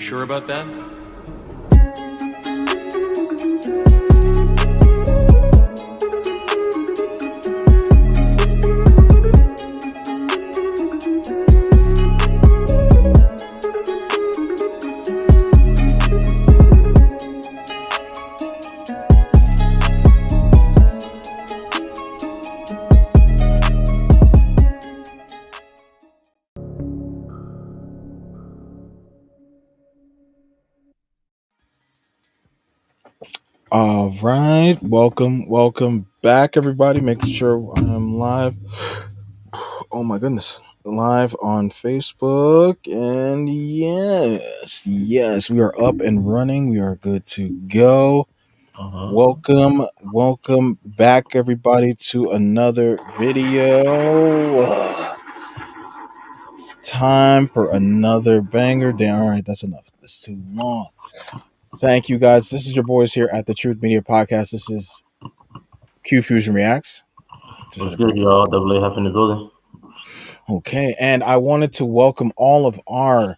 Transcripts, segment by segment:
sure about that? All right, welcome back, everybody. Making sure I'm live. Oh my goodness, live on Facebook, and yes, we are up and running. We are good to go. Uh-huh. Welcome back, everybody, to another video. It's time for another banger. Damn, all right, that's enough. That's too long. Thank you, guys. This is your boys here at the Truth Media Podcast. This is QFusion Reacts. Just had What's a good, brief. y'all? Double A.Heff in the building. Okay, and I wanted to welcome all of our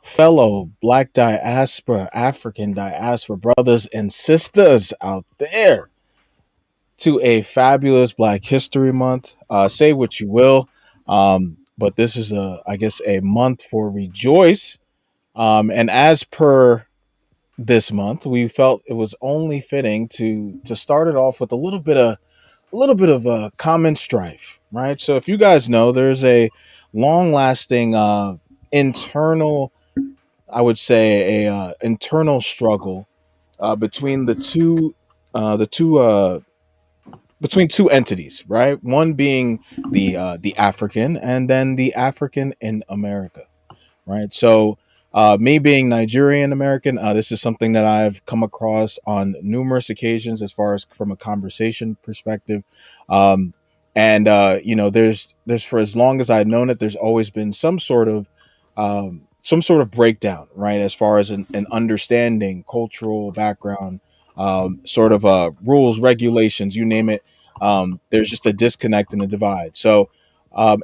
fellow Black diaspora, African diaspora brothers and sisters out there to a fabulous Black History Month. Say what you will, but this is I guess, a month for rejoice. And as per this month, we felt it was only fitting to start it off with a little bit of common strife, right? So if you guys know, there's a long-lasting internal, I would say, a internal struggle between the two between two entities, right? One being the African, and then the African in America, right? So, me being Nigerian American, this is something that I've come across on numerous occasions, as far as from a conversation perspective. Um, and there's for as long as I've known it, there's always been some sort of breakdown, right? As far as an understanding, cultural background, sort of rules, regulations, you name it. There's just a disconnect and a divide. So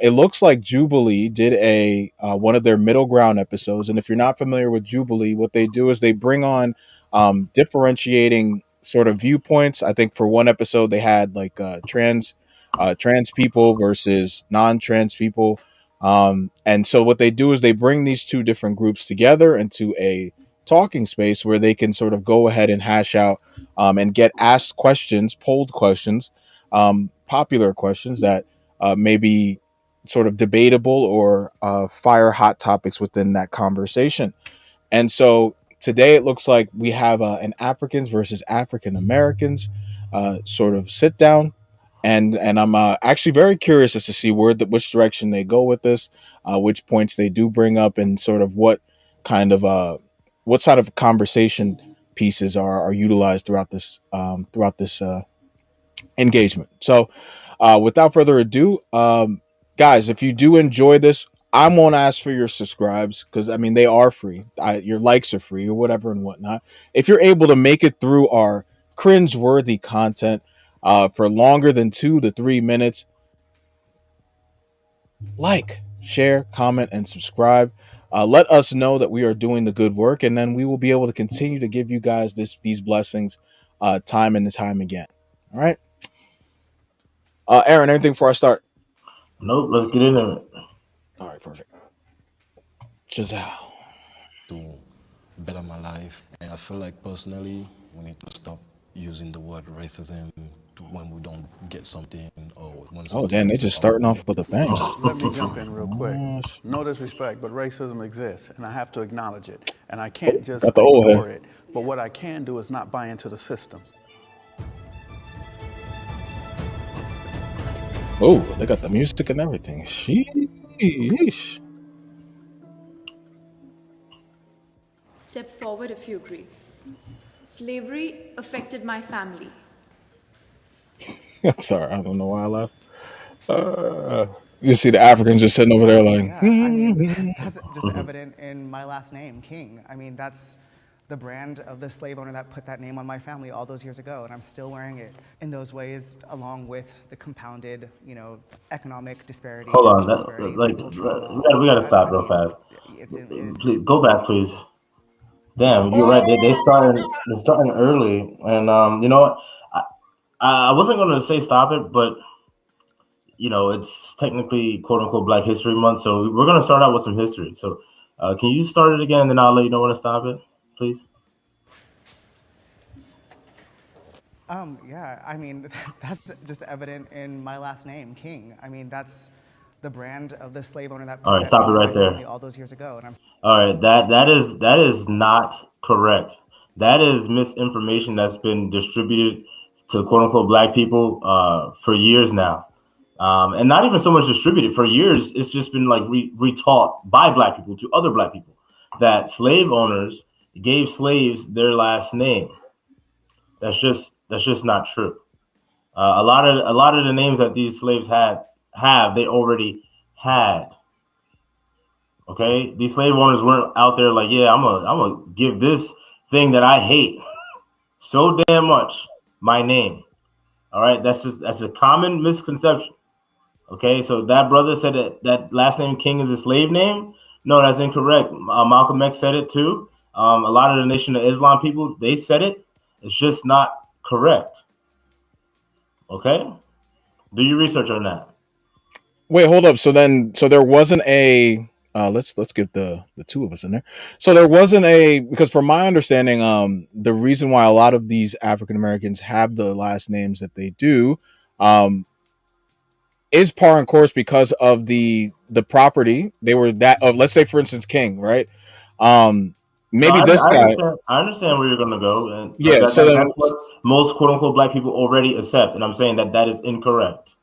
it looks like Jubilee did a one of their middle ground episodes, and if you're not familiar with Jubilee, what they do is they bring on differentiating sort of viewpoints. I think for one episode they had like trans people versus non-trans people, and so what they do is they bring these two different groups together into a talking space where they can sort of go ahead and hash out and get asked questions, polled questions, popular questions that maybe sort of debatable or fire hot topics within that conversation. And so today it looks like we have an Africans versus African Americans sort of sit down. And I'm actually very curious as to see which direction they go with this, which points they do bring up, and sort of what sort of conversation pieces are utilized throughout this engagement. So, without further ado, guys, if you do enjoy this, I won't ask for your subscribes because I mean they are free. Your likes are free or whatever and whatnot. If you're able to make it through our cringe-worthy content for longer than 2 to 3 minutes, like, share, comment, and subscribe. Let us know that we are doing the good work, and then we will be able to continue to give you guys these blessings time and time again. All right. Aaron, anything before I start? Nope, let's get into it. All right, perfect. Giselle. To better my life. And I feel like personally, we need to stop using the word racism when we don't get something or when Oh, something damn, they goes just our starting way. off with a bang. Let me jump in real quick. Oh, No disrespect, but racism exists, and I have to acknowledge it. And I can't just got the old ignore head. it. But what I can do is not buy into the system. Oh, they got the music and everything. Sheesh. Step forward if you agree. Slavery affected my family. I'm sorry, I don't know why I laughed. You see the Africans just sitting over there like, Yeah, I mean, that's just evident in my last name, King. I mean, that's the brand of the slave owner that put that name on my family all those years ago, and I'm still wearing it in those ways, along with the compounded, economic disparity, Hold on, social disparity, like mental trauma, we all of gotta that. stop I real mean, fast. it's Please go back, please. Damn, you're right. They're starting early, and you know what? I wasn't gonna say stop it, but it's technically quote unquote Black History Month, so we're gonna start out with some history. So, can you start it again, and then I'll let you know when to stop it, please. Yeah, I mean, that's just evident in my last name, King. I mean, that's the brand of the slave owner that All put right, that name stop it on right my there. family all those years ago. And I'm All right, that is not correct. That is misinformation that's been distributed to quote unquote Black people for years now, and not even so much distributed for years. It's just been like retaught by Black people to other Black people that slave owners gave slaves their last name. That's just not true. A lot of the names that these slaves they already had. Okay, these slave owners weren't out there like, yeah, I'm gonna give this thing that I hate so damn much my name. All right, that's a common misconception. Okay, so that brother said that last name King is a slave name. No, that's incorrect. Malcolm X said it too. A lot of the Nation of Islam people they said it. It's just not correct. Okay, do your research on that. Wait, hold up. So there wasn't a. Let's get the two of us in there. So there wasn't a, because from my understanding, the reason why a lot of these African Americans have the last names that they do, um, is par and course because of the property they were that of. Let's say, for instance, King, right? Um, No, maybe I, this I guy. understand. I understand where you're gonna go, and but Yeah. So then, that's what most quote unquote Black people already accept, and I'm saying that is incorrect.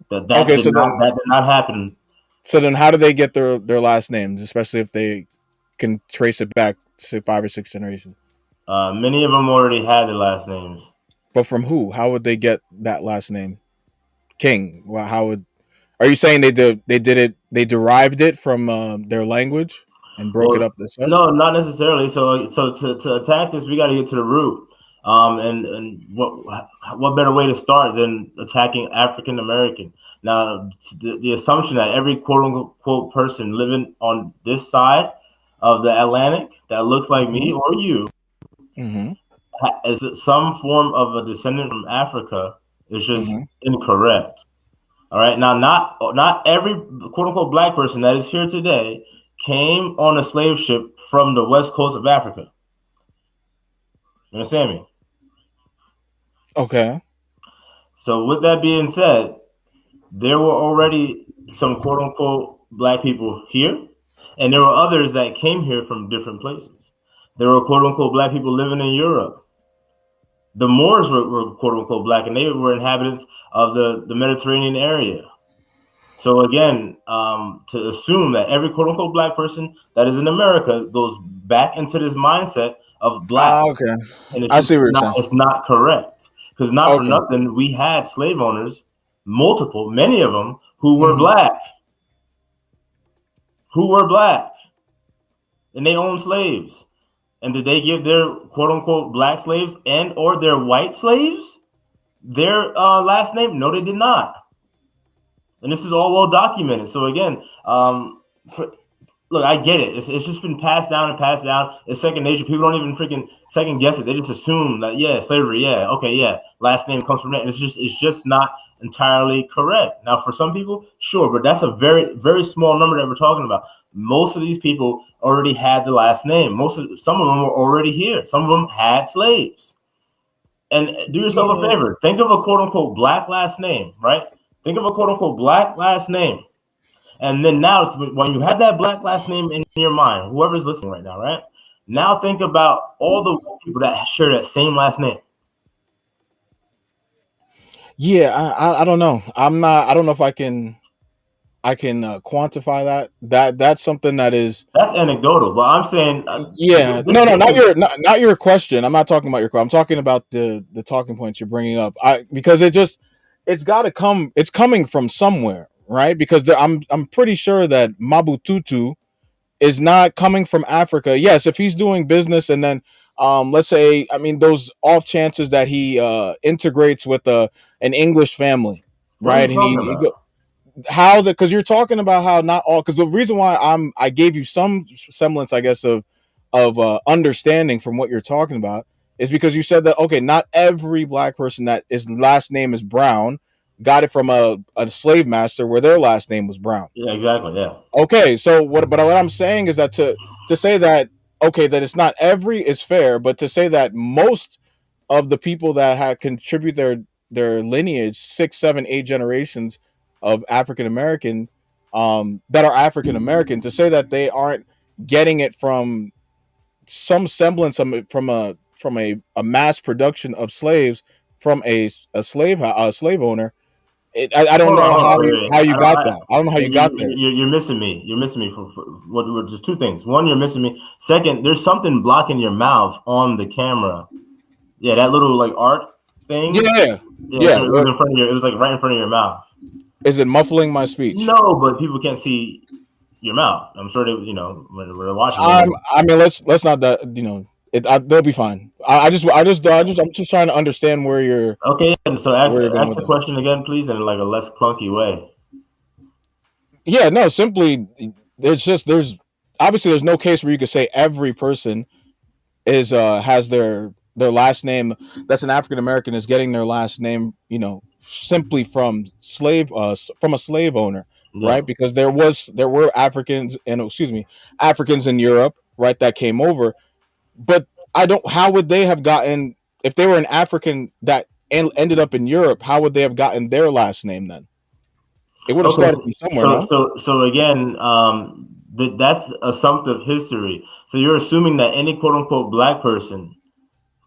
That that okay. did not that did not happen. So then, how do they get their last names, especially if they can trace it back to 5 or 6 generations? Many of them already had their last names. But from who? How would they get that last name, King? Well, how would? Are you saying they did it? They derived it from their language and broke it Well, up as such. no, not necessarily. So to attack this, we got to get to the root. And what better way to start than attacking African American? Now, the assumption that every quote unquote person living on this side of the Atlantic that looks like me Mm-hmm. or you Mm-hmm. is some form of a descendant from Africa is just Mm-hmm. incorrect. All right. Now, not every quote unquote Black person that is here today came on a slave ship from the west coast of Africa. You understand me? Okay. So, with that being said, there were already some quote unquote Black people here, and there were others that came here from different places. There were quote unquote Black people living in Europe. The Moors were quote unquote Black, and they were inhabitants of the Mediterranean area. So again, to assume that every quote unquote Black person that is in America goes back into this mindset of Black, Okay. and it's I see just what you're not saying. it's not correct, because not for Okay. nothing we had slave owners, many of them who were Mm-hmm. black, and they owned slaves. And did they give their quote unquote Black slaves and or their white slaves their last name? No, they did not. And this is all well documented. So again, look, I get it. It's just been passed down and passed down. It's second nature. People don't even freaking second guess it. They just assume that slavery, okay, last name comes from that. And it's just not entirely correct. Now, for some people, sure, but that's a very very small number that we're talking about. Most of these people already had the last name. Some of them were already here. Some of them had slaves. And do yourself a Yeah. favor. Think of a quote unquote Black last name, right? Think of a quote unquote Black last name. And then now, when you have that Black last name in your mind, whoever's listening right now, right? Now think about all the people that share that same last name. Yeah. I don't know. I'm not. I don't know if I can quantify that. That's something that is. That's anecdotal, but I'm saying Yeah. No. No. this Not is not your question. I'm not talking about your question. I'm talking about the talking points you're bringing up. Because it's got to come. It's coming from somewhere, right? Because I'm pretty sure that Mabututu is not coming from Africa. Yes, if he's doing business and then let's say, I mean, those off chances that he integrates with an English family, what are right? you And talking he about? how the because you're talking about how not all, because the reason why I gave you some semblance, I guess, of of understanding from what you're talking about is because you said that okay, not every black person that his last name is Brown got it from a slave master where their last name was Brown. Yeah, exactly. Yeah. Okay, so what I'm saying is that to say that okay that it's not every is fair, but to say that most of the people that had contribute their lineage 6, 7, 8 generations of African American that are African American to say that they aren't getting it from some semblance of it from a mass production of slaves from a slave owner. I don't know Hold on, wait, wait. how you I don't. got that. I don't know how you got there. You're missing me. You're missing me for what? Just two things. One, you're missing me. Second, there's something blocking your mouth on the camera. Yeah, that little like art thing. Yeah, Yeah. So it was in front of your. It was like right in front of your mouth. Is it muffling my speech? No, but people can't see your mouth. I'm sure they, when we're watching. I mean, let's not that they'll be fine. I'm just trying to understand where you're. Okay, and so ask where you're going with the it. question again, please, in like a less clunky way. Yeah, no, simply there's obviously there's no case where you could say every person is has their last name that's an African American is getting their last name, simply from from a slave owner, Yeah. right? Because there were Africans in Europe, right, that came over, but I don't. How would they have gotten if they were an African that ended up in Europe? How would they have gotten their last name then? It would have Okay. started from somewhere, no? So again, that's assumptive history. So you're assuming that any quote unquote black person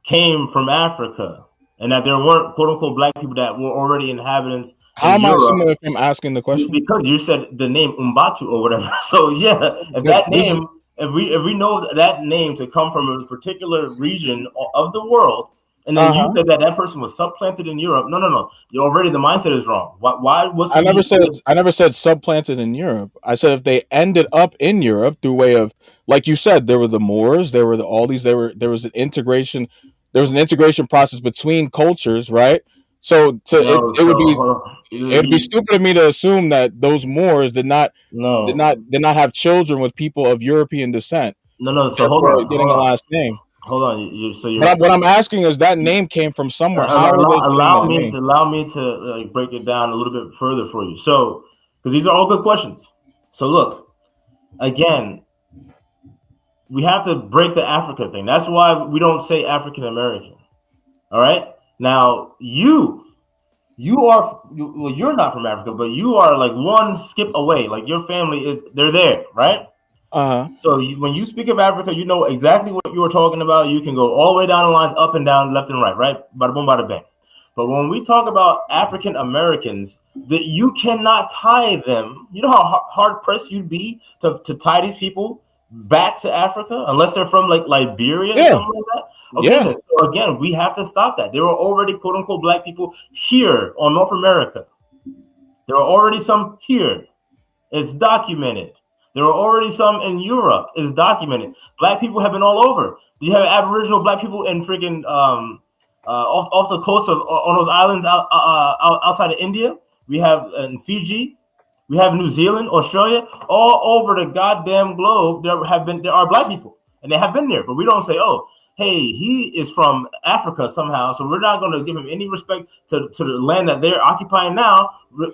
came from Africa, and that there weren't quote unquote black people that were already inhabitants How in am I Europe. assuming if I'm asking the question? Because you said the name Umbatu or whatever. So yeah, if that name, if we know that name to come from a particular region of the world, and then you said that person was supplanted in Europe. No. You're already the mindset is wrong. Why was I never said supplanted in Europe. I said if they ended up in Europe through way of, like you said, there were the Moors, there were all these, there was an integration, process between cultures, right? So it would be it'd be stupid of me to assume that those Moors did not have children with people of European descent. No. So Therefore, getting a last name. Hold on. But what I'm asking is that name came from somewhere. How are they getting that name? Allow me to break it down a little bit further for you. So, because these are all good questions. So look, again, we have to break the Africa thing. That's why we don't say African American. All right. Now you're not from Africa, but you are like one skip away. Like your family they're there, right? So when you speak of Africa, you know exactly what you were talking about. You can go all the way down the lines, up and down, left and right? Bada boom, bada bang. But when we talk about African Americans, that you cannot tie them. You know how hard pressed you'd be to tie these people back to Africa unless they're from like Liberia or something like that. Okay, then, so again, we have to stop that. There were already quote unquote black people here on North America. There were already some here. It's documented. There are already some in Europe. It's documented. Black people have been all over. You have Aboriginal black people in freaking off the coast of on those islands outside of India. We have in Fiji. We have New Zealand, Australia, all over the goddamn globe. There are black people, and they have been there. But we don't say, oh, hey, he is from Africa somehow, so we're not going to give him any respect to the land that they're occupying now.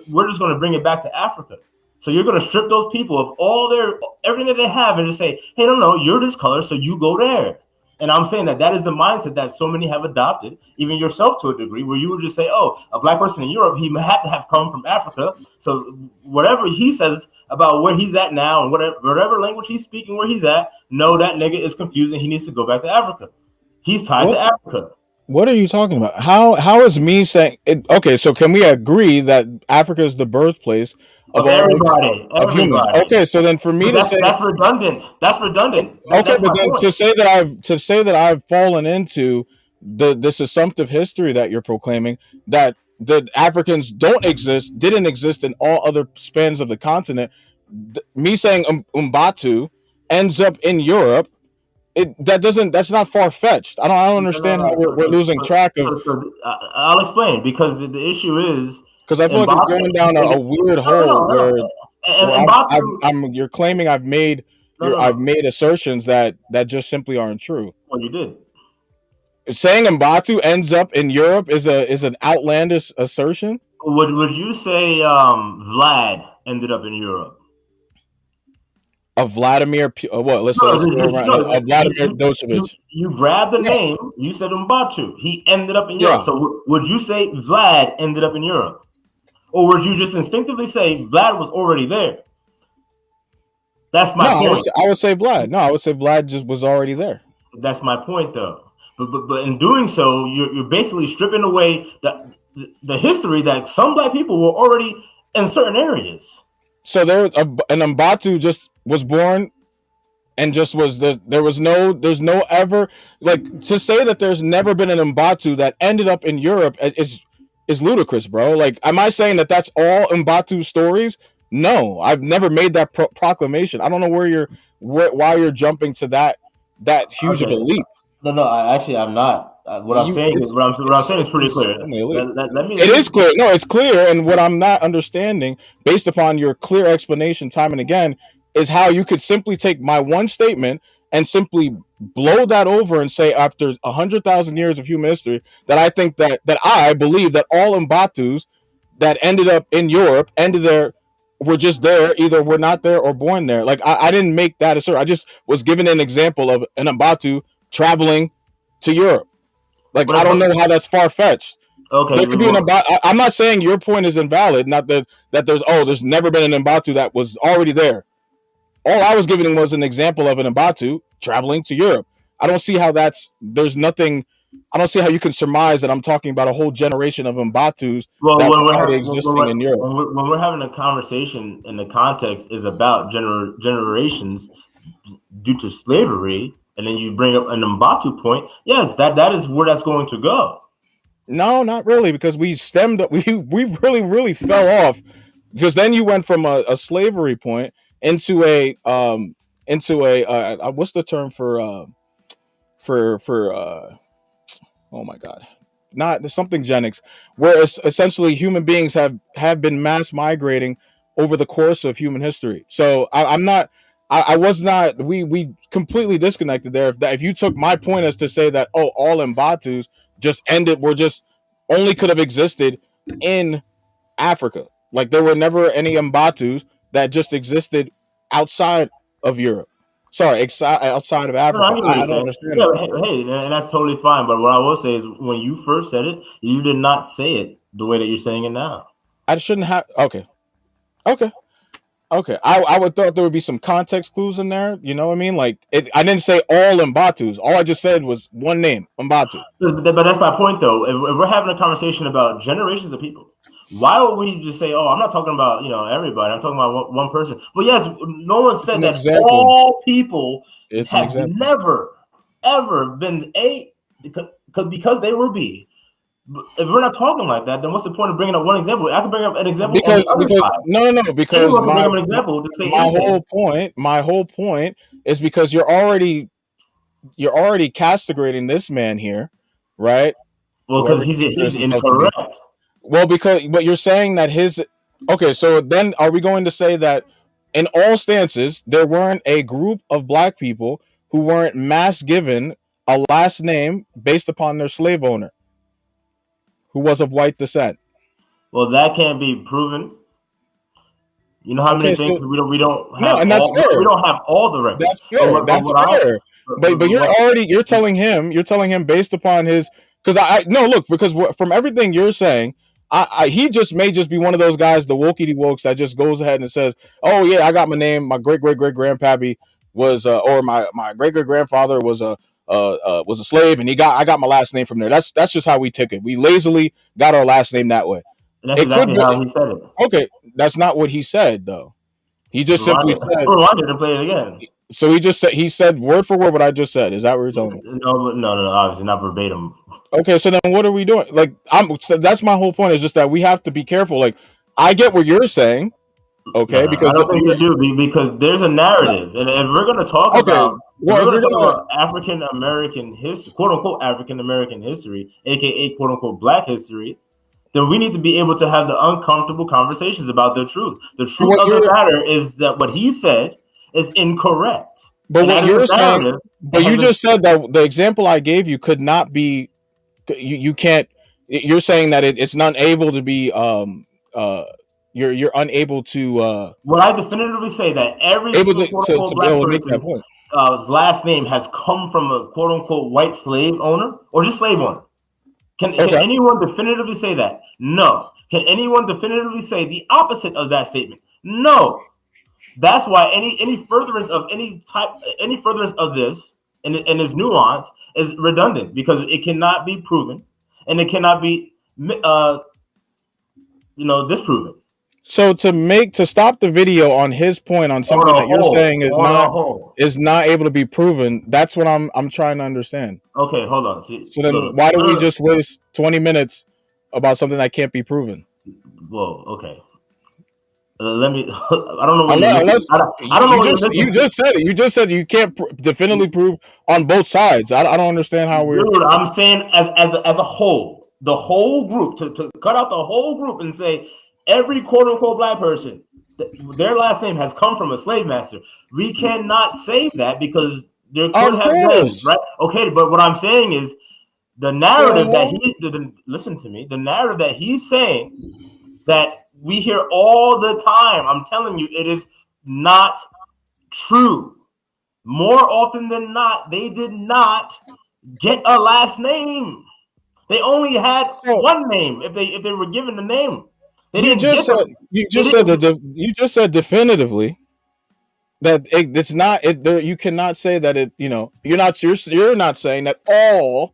We're just going to bring it back to Africa. So you're going to strip those people of everything that they have and just say, hey, no, you're this color, so you go there. And I'm saying that is the mindset that so many have adopted, even yourself to a degree, where you would just say, oh, a black person in Europe, he had to have come from Africa. So whatever he says about where he's at now and whatever language he's speaking where he's at, no, that nigga is confused and he needs to go back to Africa. He's tied to Africa. What are you talking about? How is me saying it? Okay, so can we agree that Africa is the birthplace of everybody? Humans? Okay, so then for me to say that's redundant. Okay, but then to say that I've fallen into this assumptive history that you're proclaiming, that the Africans didn't exist in all other spans of the continent. Me saying Umbatu ends up in Europe. That's not far-fetched. I don't understand how we're losing track of. I'll explain, because the issue is because I feel like you're going down a weird hole where you're claiming I've made I've made assertions that just simply aren't true. Well, you did. Saying Mbatu ends up in Europe is an outlandish assertion. Would you say Vlad ended up in Europe? A Vladimir, what? Let's No, go around. A Vladimir Dosevich. You grabbed the Yeah. name. You said Mbatu. He ended up in Europe. Yeah. So would you say Vlad ended up in Europe, or would you just instinctively say Vlad was already there? That's my point. I would say Vlad. No, I would say Vlad just was already there. That's my point, though. But in doing so, you're basically stripping away the history that some black people were already in certain areas. So an Mbatu just was born and just was there's no ever, like, to say that there's never been an Mbatu that ended up in Europe is ludicrous, bro. Like, am I saying that that's all Mbatu stories? No, I've never made that proclamation. I don't know why you're jumping to that huge of a leap. No, I'm not. What I'm saying is pretty clear. It is clear. No, it's clear. And what I'm not understanding, based upon your clear explanation time and again, is how you could simply take my one statement and simply blow that over and say, after 100,000 years of human history, that I think that I believe that all Mbatus that ended up in Europe ended there, were just there, either were not there or born there. Like, I didn't make that assert. I just was given an example of an Mbatu traveling to Europe. Like, I don't know how that's far-fetched. Okay, there could be I'm not saying your point is invalid. Not that there's never been an Mbatu that was already there. All I was giving was an example of an Mbatu traveling to Europe. I don't see how there's nothing. I don't see how you can surmise that I'm talking about a whole generation of Mbatus that were already existing in Europe. When we're having a conversation and the context is about generations due to slavery, and then you bring up an Mbatu point, yes, that is where that's going to go. No, not really, because we really, really fell off, because then you went from a slavery point into a what's the term for oh my God, not something genics, where essentially human beings have been mass migrating over the course of human history. So I was not. We completely disconnected there. If you took my point as to say that, oh, all Mbatus just only could have existed in Africa, like there were never any Mbatus that just existed outside of Europe. Sorry, outside of Africa. I don't understand. Hey, and that's totally fine. But what I will say is, when you first said it, you did not say it the way that you're saying it now. I shouldn't have. Okay. I would thought there would be some context clues in there. You know what I mean? Like, I didn't say all Mbatus. All I just said was one name, Mbatu. But that's my point, though. If we're having a conversation about generations of people, why would we just say, "Oh, I'm not talking about everybody. I'm talking about one person"? But yes, no one said that all people have never ever been A because they were B. If we're not talking like that, then what's the point of bringing up one example? I can bring up an example because my whole point is because you're already castigating this man here, right? Well, because he's incorrect. Well, but you're saying that okay, so then are we going to say that in all stances there weren't a group of black people who weren't mass given a last name based upon their slave owner who was of white descent? Well, that can't be proven. You know how many things we don't have. No, and that's fair. We don't have all the records. That's fair. That's fair. But you're telling him based upon his, because from everything you're saying, he may just be one of those guys, the wokey wokes, that just goes ahead and says, "Oh yeah, I got my name. My great grandpappy was, or my great grandfather was a slave, and I got my last name from there." That's just how we took it. We lazily got our last name that way. And that's exactly how he said it. Okay, that's not what he said though. He just simply said. I didn't play it again. So he said word for word what I just said. Is that what you're telling me? No, obviously not verbatim. Okay, so then what are we doing? Like, that's my whole point, is just that we have to be careful. Like, I get what you're saying, okay? Because I don't think you do, because there's a narrative, and if we're going to talk about African American history, quote unquote African American history, aka quote unquote Black history, then we need to be able to have the uncomfortable conversations about the truth. The truth of the matter is that what he said is incorrect. But And what that is you're a saying, narrative that but has you been. just said that the example I gave you could not be. You can't. You're saying that it's not able to be. Uh, you're unable to. Will I definitively say that every Able single quote to unquote be black able to make that person point. last name has come from a quote unquote white slave owner or just slave owner? Can Okay. anyone definitively say that? No. Can anyone definitively say the opposite of that statement? No. That's why any furtherance of any furtherance of this and its nuance is redundant because it cannot be proven and it cannot be disproven. So to stop the video on his point on On something a that you're whole, saying on a whole. is not able to be proven, that's what I'm trying to understand. Okay, hold on. See, So then look, why do we look. just waste 20 minutes about something that can't be proven? Whoa, okay. Let me. I don't know what you're listening. Unless I don't know what you're you listening to. just said it. You just said you can't definitively prove on both sides. I don't understand how we're. Dude, I'm saying as a whole, the whole group, to cut out the whole group and say every quote unquote black person, their last name has come from a slave master. We cannot say that because there could Of have been, course. right? Okay, but what I'm saying is the narrative that Uh-huh. he didn't listen to me, the narrative that he's saying that we hear all the time. I'm telling you, it is not true. More often than not, they did not get a last name. They only had So one name if they were given the name. They you didn't just get said them. you They just said didn't. that you just said definitively that it's not it. There, you cannot say that it. You're not saying that all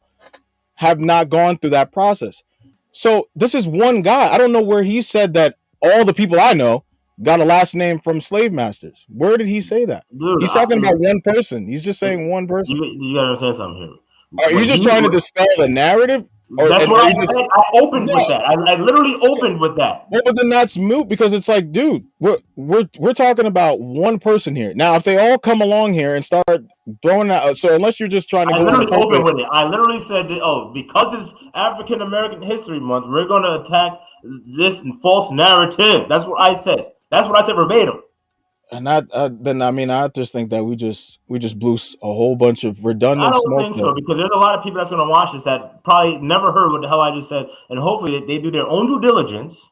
have not gone through that process. So this is one guy. I don't know where he said that all the people I know got a last name from slave masters. Where did he say that? Dude, He's talking about one person. He's just saying one person. you gotta understand something here. Are you just trying to dispel the narrative, or That's and what are I you just said. I opened with no? that. I literally opened with that. Well, but then that's moot because it's like, dude, we're talking about one person here. Now, if they all come along here and start throwing out, so unless you're just trying to I go in the literally opened pulpit, with it. I literally said that, because it's African American History Month, we're gonna attack this false narrative. That's what I said. That's what I said verbatim. and that then I mean, I just think that we just blew a whole bunch of I redundant don't smoke think there. so because there's a lot of people that's going to watch this that probably never heard what the hell I just said, and hopefully they do their own due diligence,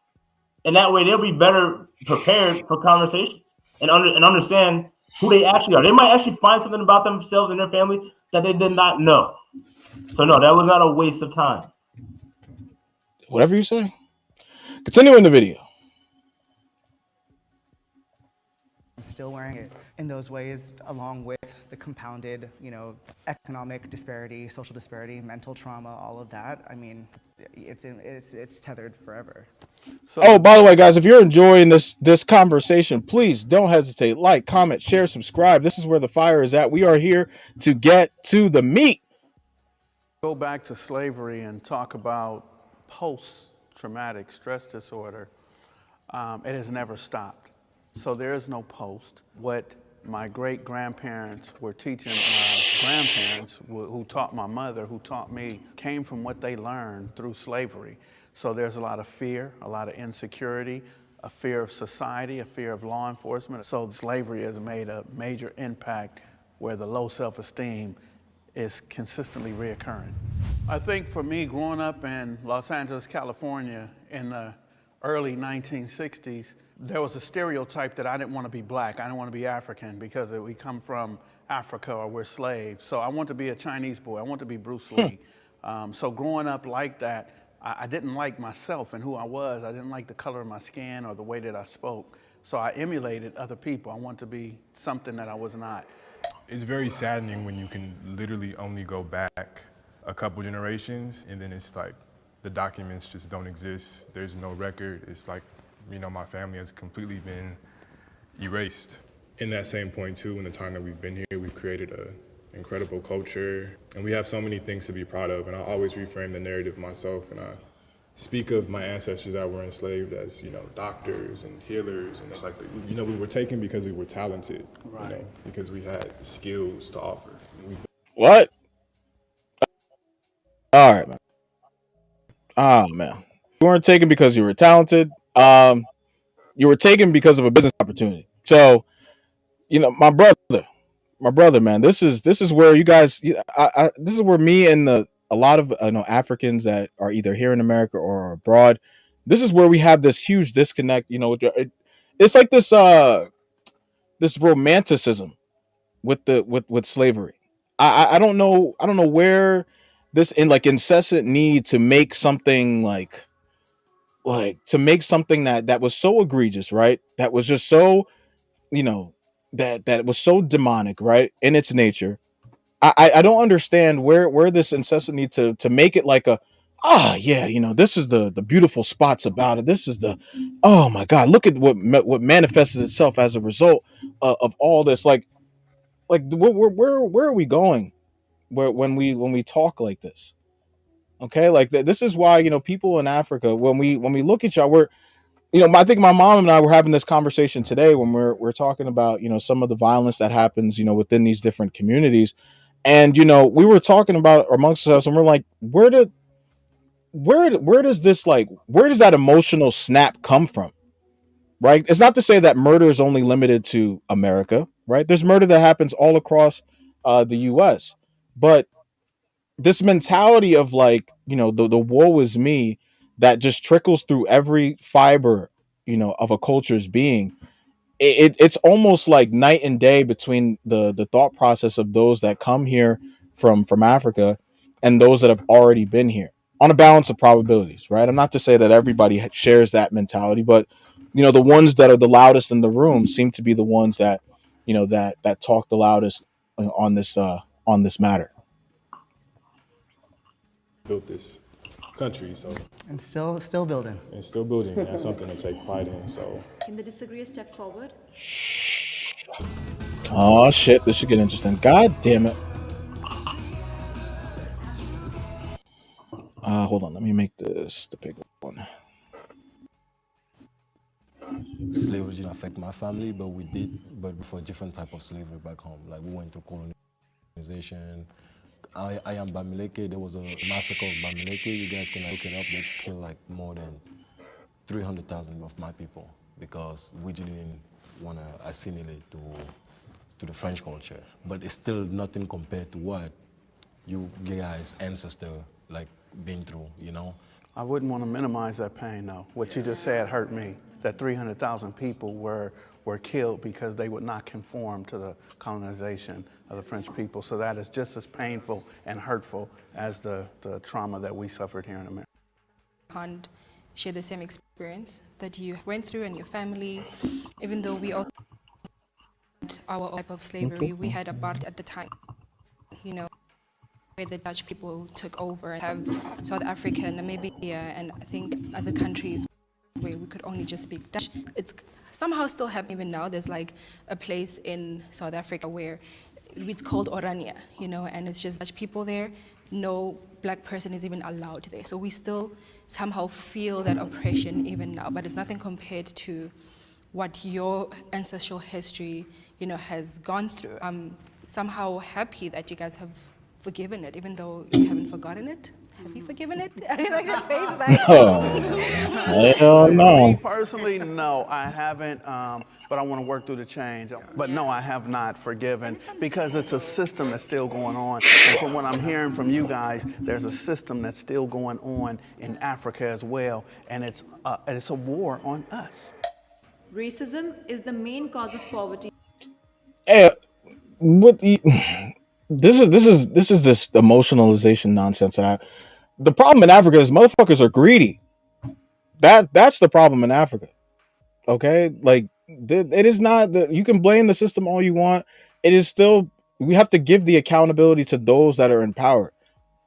and that way they'll be better prepared for conversations and understand who they actually are. They might actually find something about themselves and their family that they did not know. So no, that was not a waste of time. Whatever you say. Continue in the video. I'm still wearing it in those ways, along with the compounded, economic disparity, social disparity, mental trauma, all of that. I mean, it's tethered forever. So Oh, by the way, guys, if you're enjoying this conversation, please don't hesitate. Like, comment, share, subscribe. This is where the fire is at. We are here to get to the meat. go back to slavery and talk about post-traumatic stress disorder. It has never stopped. So there is no post. What my great-grandparents were teaching my grandparents, who taught my mother, who taught me, came from what they learned through slavery. So there's a lot of fear, a lot of insecurity, a fear of society, a fear of law enforcement. So slavery has made a major impact where the low self-esteem is consistently reoccurring. I think for me, growing up in Los Angeles, California in the early 1960s, there was a stereotype that I didn't want to be black, I didn't want to be African because we come from Africa or we're slaves. So I want to be a Chinese boy, I want to be Bruce Lee. So growing up like that, I didn't like myself and who I was. I didn't like the color of my skin or the way that I spoke. So I emulated other people. I wanted to be something that I was not. It's very saddening when you can literally only go back a couple generations and then it's like the documents just don't exist. There's no record. It's like, my family has completely been erased. In that same point too, in the time that we've been here, we've created an incredible culture and we have so many things to be proud of. And I always reframe the narrative myself and I speak of my ancestors that were enslaved as, doctors and healers. And it's like, we were taken because we were talented, Right. because we had skills to offer. What? All right, man. Oh, man. You weren't taken because you were talented. You were taken because of a business opportunity. So My brother, man. This is where you guys. This is where me and a lot of Africans that are either here in America or abroad. This is where we have this huge disconnect. It's like this romanticism with slavery. I don't know where this in like incessant need to make something to make something that was so egregious, right? That was just so you know that was so demonic, right, in its nature. I don't understand where this incessant need to make it like a yeah, this is the beautiful spots about it. This is the oh my god, look at what manifested itself as a result of all this. Like where are we going when we talk like this? Okay, like this is why people in Africa, when we look at y'all, I think my mom and I were having this conversation today when we're talking about some of the violence that happens within these different communities. And we were talking about amongst ourselves, and we're like, where does this, like, where does that emotional snap come from? Right? It's not to say that murder is only limited to America, right? There's murder that happens all across the US. But this mentality of, like, the woe is me that just trickles through every fiber of a culture's being. It's almost like night and day between the thought process of those that come here from Africa and those that have already been here, on a balance of probabilities, right? I'm not to say that everybody shares that mentality, but the ones that are the loudest in the room seem to be the ones that that talk the loudest on this matter. Built this country, so And still building. and still building. And that's something to take pride in. So Can the disagree a step forward? Oh shit, this should get interesting. God damn it. Hold on, let me make this the big one. Slavery didn't affect my family, but for different type of slavery back home. Like we went through colonization. I am Bamileke. There was a massacre of Bamileke. You guys can look it up. They killed like more than 300,000 of my people because we didn't want to assimilate to the French culture. But it's still nothing compared to what you guys' ancestor like been through. I wouldn't want to minimize that pain, though. What you just said hurt me. That 300,000 people were killed because they would not conform to the colonization of the French people. So that is just as painful and hurtful as the trauma that we suffered here in America. Can't share the same experience that you went through and your family, even though we all had our own type of slavery. We had apartheid at the time, where the Dutch people took over and have South Africa, Namibia, and I think other countries where we could only just speak Dutch. It's somehow still happening even now. There's like a place in South Africa where it's called Orania, and it's just Dutch people there. No black person is even allowed there. So we still somehow feel that oppression even now, but it's nothing compared to what your ancestral history, has gone through. I'm somehow happy that you guys have forgiven it, even though you haven't forgotten it. Have you forgiven it? I mean, like that face, like. Hell no. Me personally, no, I haven't, but I want to work through the change. But no, I have not forgiven because it's a system that's still going on. And from what I'm hearing from you guys, there's a system that's still going on in Africa as well, and it's a war on us. Racism is the main cause of poverty. Hey, what the, this is this emotionalization nonsense the problem in Africa is motherfuckers are greedy. That's the problem in Africa. Okay, like it is not. You can blame the system all you want. It is still, we have to give the accountability to those that are in power,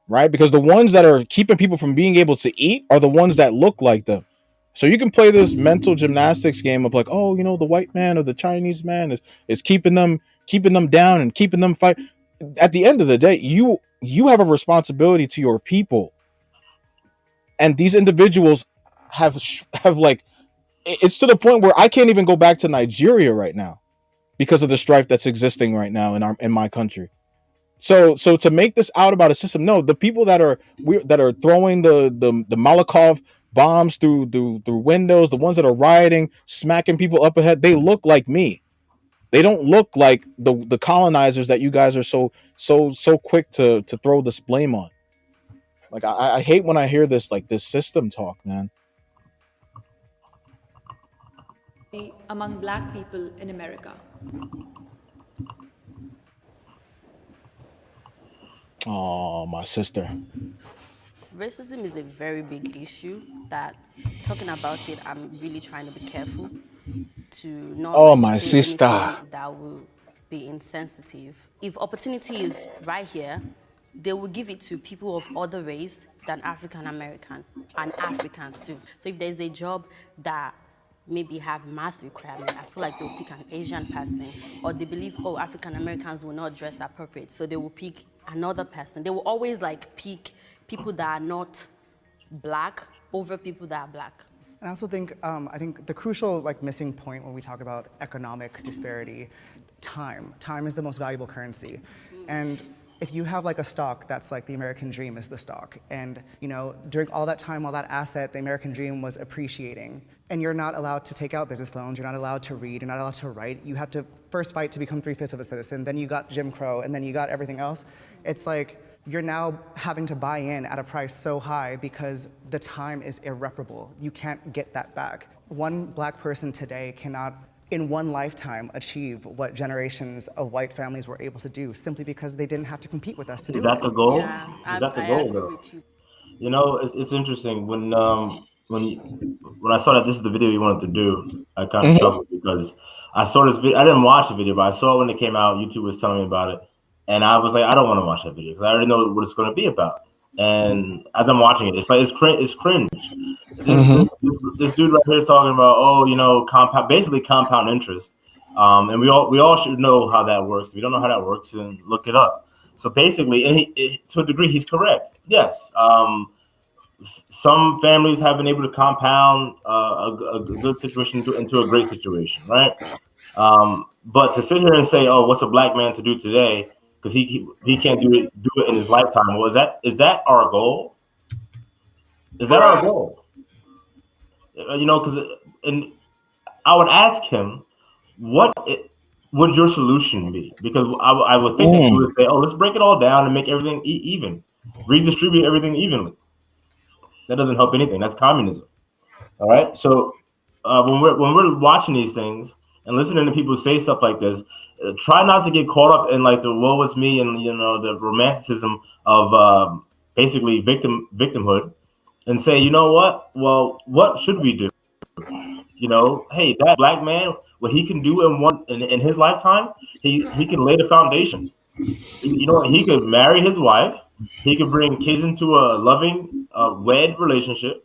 right? Because the ones that are keeping people from being able to eat are the ones that look like them. So you can play this mental gymnastics game of like, oh, the white man or the Chinese man is keeping them down and keeping them fight. At the end of the day, you have a responsibility to your people. And these individuals have like, it's to the point where I can't even go back to Nigeria right now because of the strife that's existing right now in my country. So to make this out about a system, no, the people that are throwing the Molotov bombs through windows, the ones that are rioting, smacking people up ahead, they look like me. They don't look like the colonizers that you guys are so quick to throw this blame on. Like I hate when I hear this like this system talk, man. Among black people in America. Oh, my sister. Racism is a very big issue that talking about it, I'm really trying to be careful to not Oh, like my say sister. anything that will be insensitive. If opportunity is right here, they will give it to people of other race than African American and Africans too. So if there's a job that maybe have math requirement, I feel like they'll pick an Asian person, or they believe, oh, African Americans will not dress appropriate, so they will pick another person. They will always like pick people that are not black over people that are black. And I also think, I think the crucial like missing point when we talk about economic disparity, time. Time is the most valuable currency. And if you have like a stock that's like the American dream is the stock, and you know, during all that time, all that asset, the American dream was appreciating, and you're not allowed to take out business loans, you're not allowed to read, you're not allowed to write, you had to first fight to become 3/5 of a citizen, then you got Jim Crow, and then you got everything else. It's like, you're now having to buy in at a price so high because the time is irreparable. You can't get that back. One black person today cannot, in one lifetime, achieve what generations of white families were able to do simply because they didn't have to compete with us to do Is it. that the goal? Yeah, Is that the I goal, agree though? with you. You know, it's interesting when I saw that this is the video you wanted to do. I kind of chuckled because I saw this video. I didn't watch the video, but I saw it when it came out. YouTube was telling me about it, and I was like, I don't want to watch that video because I already know what it's going to be about. And as I'm watching it, it's like it's cringe. This dude right here is talking about, oh, you know, basically compound interest, and we all should know how that works. If you don't know how that works, then look it up. So basically, and to a degree, he's correct. Yes, some families have been able to compound a good situation into a great situation, right? But to sit here and say, "Oh, what's a black man to do today?" Because he can't do it in his lifetime. Well, is that our goal? Is that our goal? You know, and I would ask him, would your solution be? Because I would think that he would say, "Oh, let's break it all down and make everything even, redistribute everything evenly." That doesn't help anything. That's communism. All right. So when we're watching these things and listening to people say stuff like this, try not to get caught up in like the woe is me and you know the romanticism of basically victimhood, and say, you know what? Well, what should we do? You know, hey, that black man, what he can do in his lifetime, he can lay the foundation. You know, he could marry his wife. He could bring kids into a loving, wed relationship.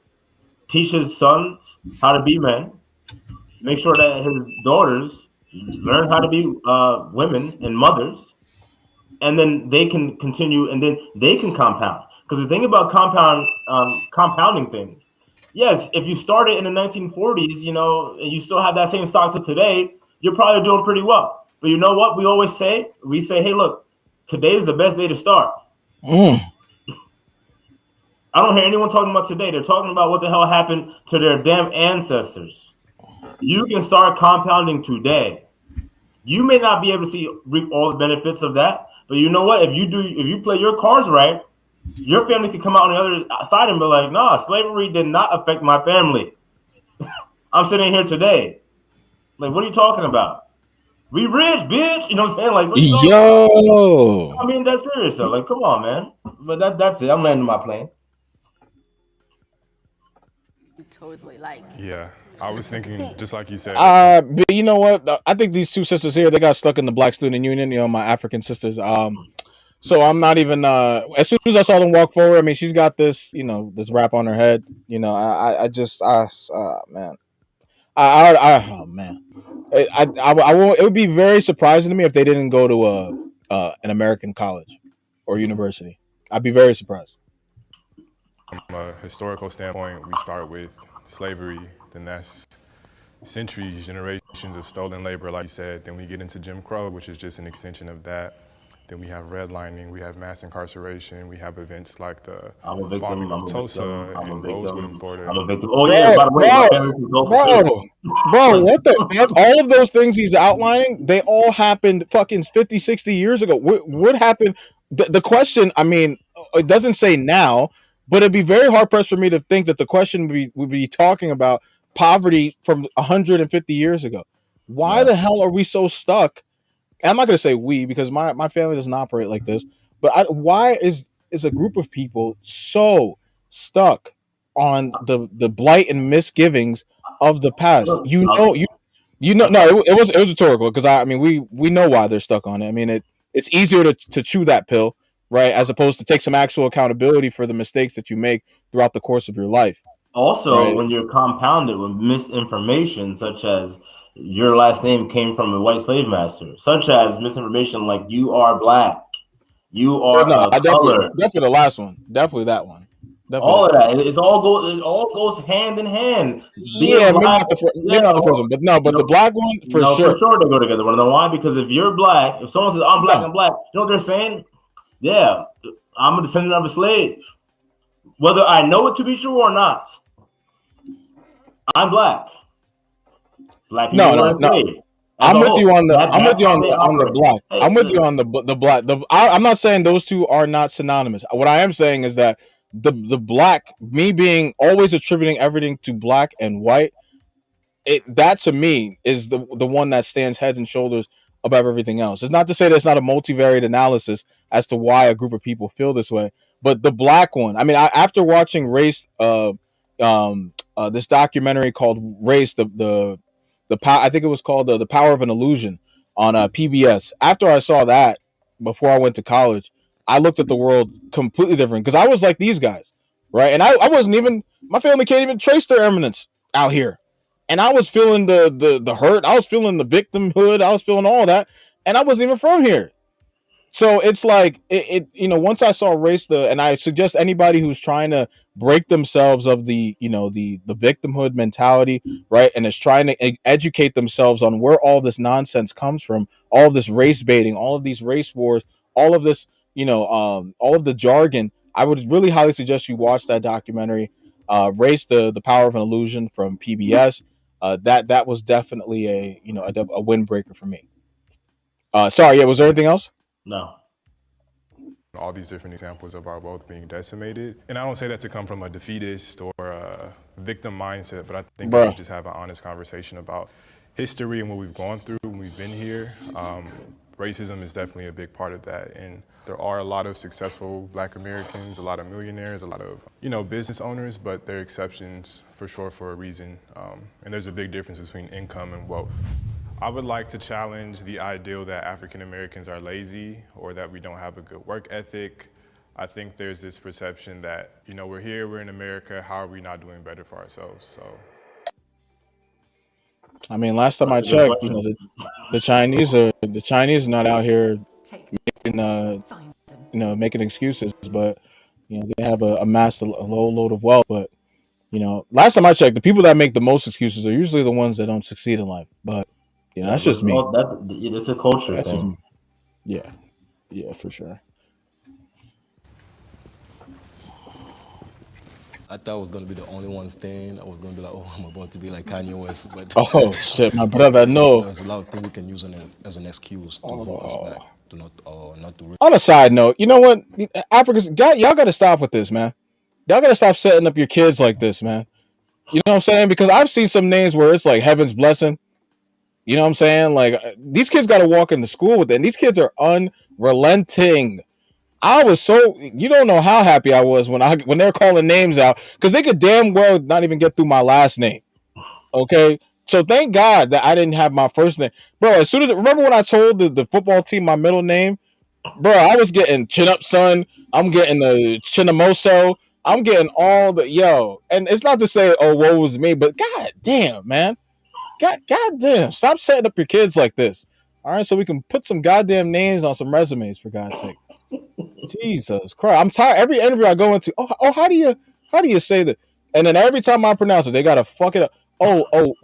Teach his sons how to be men. Make sure that his daughters learn how to be women and mothers, and then they can continue, and then they can compound. Because the thing about compounding things, yes, if you started in the 1940s, you know, and you still have that same stock to today, you're probably doing pretty well. But you know what we always say? We say, hey, look, today is the best day to start. I don't hear anyone talking about today. They're talking about what the hell happened to their damn ancestors. You can start compounding today. You may not be able to reap all the benefits of that, but you know what? If you play your cards right, your family can come out on the other side and be like, "Nah, slavery did not affect my family." I'm sitting here today. Like, what are you talking about? We rich, bitch. You know what I'm saying? Like, what are you talking about? Yo. I mean, that's serious though. Like, come on, man. But that's it. I'm landing my plane. Totally, like. Yeah, I was thinking just like you said. But you know what? I think these two sisters here, they got stuck in the Black Student Union. You know, my African sisters. So I'm not even. As soon as I saw them walk forward, I mean, she's got this, you know, this wrap on her head. You know, man, oh man, I won't. It would be very surprising to me if they didn't go to an American college or university. I'd be very surprised. From a historical standpoint, we start with slavery, then that's centuries, generations of stolen labor, like you said. Then we get into Jim Crow, which is just an extension of that. Then we have redlining, we have mass incarceration, we have events like the I'm a victim. bombing of I'm a victim. Tulsa I'm a and Rosewood in victim. Florida. I'm a victim. Oh yeah. By the way, my parents was also too. Bro, what the fuck? All of those things he's outlining, they all happened fucking 50, 60 years ago. What happened? The question, I mean, it doesn't say now, but it'd be very hard pressed for me to think that the question would be talking about poverty from 150 years ago. Why the hell are we so stuck? And I'm not going to say we because my family doesn't operate like this, but why is a group of people so stuck on the blight and misgivings of the past? No, it was rhetorical because I mean we know why they're stuck on it. I mean it's easier to chew that pill, right, as opposed to take some actual accountability for the mistakes that you make throughout the course of your life. Also, Right. when you're compounded with misinformation, such as your last name came from a white slave master, such as misinformation like you are black, you are No, a I color, definitely the last one, definitely that one, definitely all that of one. that. It all goes hand in hand. Being Yeah, black, maybe not the first one, but no, but the black one for no, for sure. sure they go together. Want to know why? Because if you're black, if someone says I'm black, No, I'm black, you know what they're saying? Yeah, I'm a descendant of a slave. Whether I know it to be true or not, I'm black. Black people were no. enslaved. As I'm a with you whole, on the. I'm with that's you how they on the operate. black. Hey, I'm with you on the black. I'm not saying those two are not synonymous. What I am saying is that the black, me being always attributing everything to black and white, that to me is the one that stands heads and shoulders above everything else. It's not to say there's not a multivariate analysis as to why a group of people feel this way, but the black one. I mean, after watching Race, this documentary called Race, I think it was called the Power of an Illusion on PBS. After I saw that, before I went to college, I looked at the world completely different because I was like these guys, right? And I wasn't even my family can't even trace their eminence out here, and I was feeling the hurt. I was feeling the victimhood. I was feeling all that, and I wasn't even from here. So it's like once I saw Race, and I suggest anybody who's trying to break themselves of the victimhood mentality, right, and is trying to educate themselves on where all this nonsense comes from, all of this race baiting, all of these race wars, all of this, all of the jargon. I would really highly suggest you watch that documentary, Race, the Power of an Illusion from PBS. That was definitely a windbreaker for me. Sorry, yeah. Was there anything else? no. all these different examples of our wealth being decimated. And I don't say that to come from a defeatist or a victim mindset, but I think that we just have an honest conversation about history and what we've gone through when we've been here. Racism is definitely a big part of that. And there are a lot of successful Black Americans, a lot of millionaires, a lot of, business owners, but they're exceptions for sure for a reason. And there's a big difference between income and wealth. I would like to challenge the ideal that African Americans are lazy or that we don't have a good work ethic. I think there's this perception that, we're here, we're in America, how are we not doing better for ourselves? So, I mean, last time I checked, the Chinese are not out here making excuses, but they have amassed a low load of wealth. But last time I checked, the people that make the most excuses are usually the ones that don't succeed in life. But that's just me. It's a culture That's just thing. me. Yeah, for sure. I thought I was gonna be the only one staying. I was gonna be like, oh, I'm about to be like Kanye West, but Oh shit, my brother, no. there's a lot of things we can use as an excuse to hold us back, to not to. On a side note, you know what? Africans, y'all got to stop with this, man. Y'all got to stop setting up your kids like this, man. You know what I'm saying? Because I've seen some names where it's like Heaven's Blessing. You know what I'm saying? Like these kids got to walk into school with it. And these kids are unrelenting. I was you don't know how happy I was when they're calling names out because they could damn well not even get through my last name. Okay. So thank God that I didn't have my first name. Bro, as soon as remember when I told the football team my middle name? Bro, I was getting Chin Up Son. I'm getting the Chinamoso. I'm getting all the and it's not to say, oh, woe was me, but god damn, man. God damn. Stop setting up your kids like this. All right, so we can put some goddamn names on some resumes for God's sake. Jesus Christ. I'm tired. Every interview I go into, how do you say that? And then every time I pronounce it, they gotta fuck it up.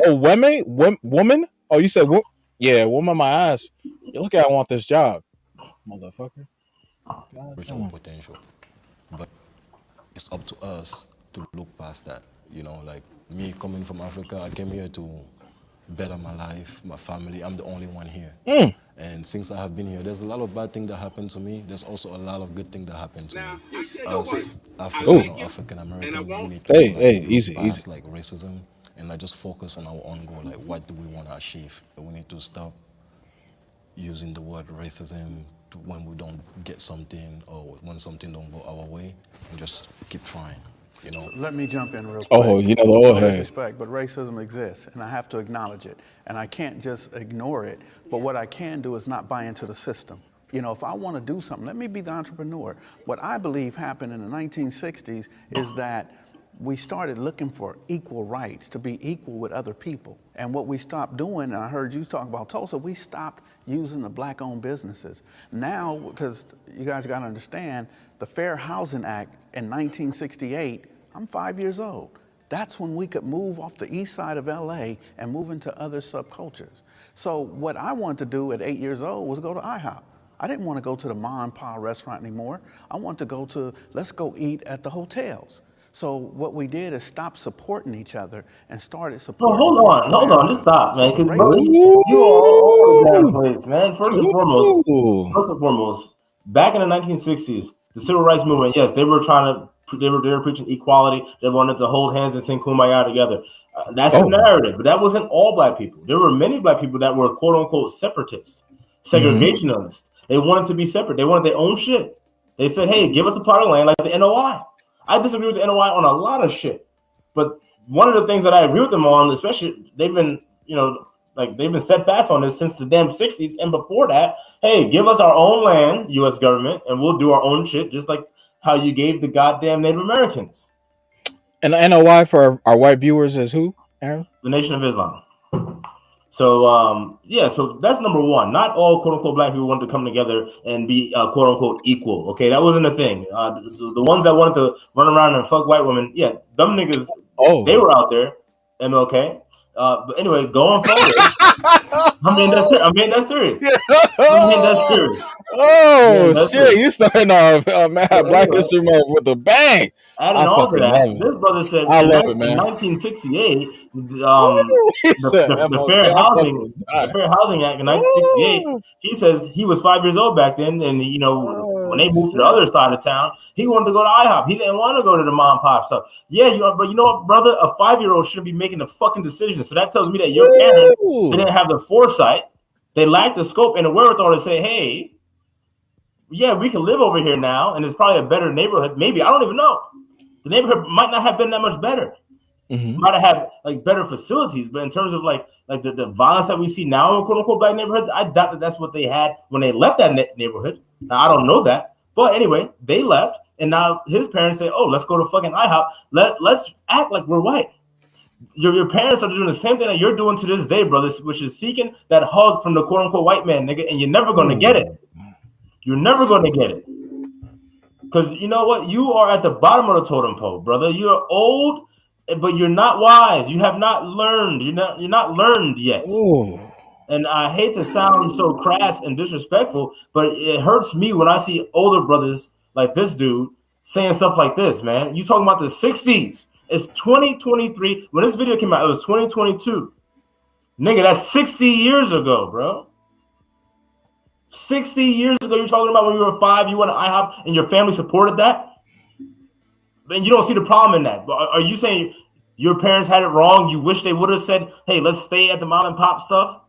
Women? Oh, you said yeah, woman my ass. Look at I want this job. motherfucker. God reach damn. our potential. But it's up to us to look past that. You know, like me coming from Africa, I came here to better my life, my family. I'm the only one here. And since I have been here, there's a lot of bad things that happened to me. There's also a lot of good things that happened to me. Us African or African American, we need to Hey, look easy, past easy. like racism and like just focus on our own goal. Like, what do we want to achieve? We need to stop using the word racism when we don't get something or when something don't go our way, and just keep trying, you know. Let me jump in real quick. Oh, you know the old No head. disrespect, but racism exists, and I have to acknowledge it. And I can't just ignore it, but what I can do is not buy into the system. You know, if I want to do something, let me be the entrepreneur. What I believe happened in the 1960s is that we started looking for equal rights, to be equal with other people. And what we stopped doing, and I heard you talk about Tulsa, we stopped using the black-owned businesses. Now, because you guys got to understand, the Fair Housing Act in 1968, I'm 5 years old. That's when we could move off the east side of LA and move into other subcultures. So what I wanted to do at 8 years old was go to IHOP. I didn't want to go to the ma and pa restaurant anymore. I wanted to go to, let's go eat at the hotels. So what we did is stop supporting each other and started No, supporting. hold on, just stop, man. Because Ooh. you are all over the damn place, man. Ooh. First and foremost, back in the 1960s, the civil rights movement, yes, they were preaching equality. They wanted to hold hands and sing "Kumbaya" together. That's the narrative, but that wasn't all black people. There were many black people that were quote unquote separatists, segregationists. They wanted to be separate. They wanted their own shit. They said, "Hey, give us a plot of land like the NOI." I disagree with the NOI on a lot of shit, but one of the things that I agree with them on, especially they've been, they've been steadfast on this since the damn 60s and before that. Hey, give us our own land, U.S. government, and we'll do our own shit, just like how you gave the goddamn Native Americans. And the NOI for our white viewers is who, Aaron? The Nation of Islam. So, so that's number one. Not all quote unquote black people wanted to come together and be quote unquote equal. Okay, that wasn't a thing. The ones that wanted to run around and fuck white women, yeah, them niggas, they were out there. MLK. But anyway, going forward, I mean that's serious. Oh shit! You starting off Black History Month with a bang. Adding on to that, this brother said I love it, in man. 1968, the Fair Housing Act in 1968. He says he was 5 years old back then, and when they moved to the other side of town, he wanted to go to IHOP. He didn't want to go to the mom and pop stuff. Yeah, but you know what, brother? A 5-year-old shouldn't be making the fucking decision. So that tells me that your parents didn't have the foresight. They lacked the scope and the wherewithal to say, hey, yeah, we can live over here now, and it's probably a better neighborhood. Maybe, I don't even know. The neighborhood might not have been that much better. Might have had like better facilities, but in terms of like the violence that we see now in quote unquote black neighborhoods, I doubt that that's what they had when they left that neighborhood. Now I don't know that, but anyway, they left, and now his parents say, "Oh, let's go to fucking IHOP. Let's act like we're white." Your parents are doing the same thing that you're doing to this day, brothers, which is seeking that hug from the quote unquote white man, nigga, and you're never gonna get it. You're never gonna get it. Because you know what? You are at the bottom of the totem pole, brother. You're old, but you're not wise. You have not learned. You're not learned yet. Ooh. And I hate to sound so crass and disrespectful, but it hurts me when I see older brothers like this dude saying stuff like this, man. You talking about the 60s. It's 2023. When this video came out, it was 2022. Nigga, that's 60 years ago, bro. 60 years ago, you're talking about when you were 5, you went to IHOP and your family supported that? And you don't see the problem in that. Are you saying your parents had it wrong? You wish they would have said, hey, let's stay at the mom and pop stuff?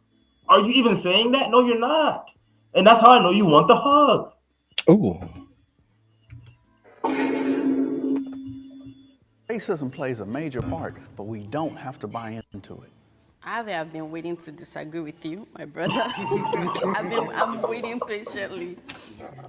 Are you even saying that? No, you're not. And that's how I know you want the hug. Ooh. Racism plays a major part, but we don't have to buy into it. I've been waiting to disagree with you, my brother. I'm waiting patiently.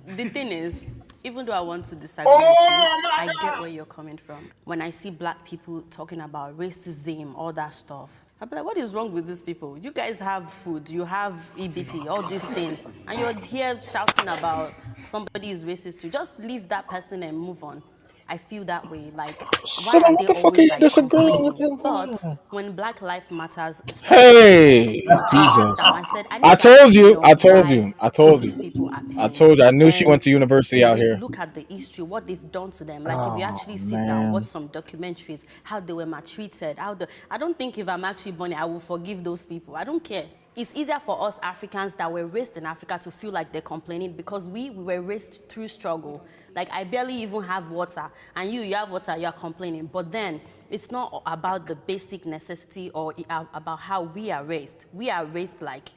The thing is, even though I want to disagree with you, I get where you're coming from. When I see black people talking about racism, all that stuff, I'm like, what is wrong with these people? You guys have food, you have EBT, all this thing, and you're here shouting about somebody is racist too. Just leave that person and move on. I feel that way. Like, So why then are what they the fuck are always you like disagreeing with complaining? him But for? when Black Lives Matters started, Hey, I sat Jesus. down. I said, I need I to told actually you, know I told why you, I told these you. people are I pained. told you. I knew she went And to university if out we here. look at the history, what they've done to them, like if you Oh, actually sit down, watch man. some documentaries, how they were maltreated, I don't think if I'm actually born, I will forgive those people. I don't care. It's easier for us Africans that were raised in Africa to feel like they're complaining because we were raised through struggle. Like, I barely even have water, and you have water, you're complaining. But then, it's not about the basic necessity or about how we are raised. We are raised like,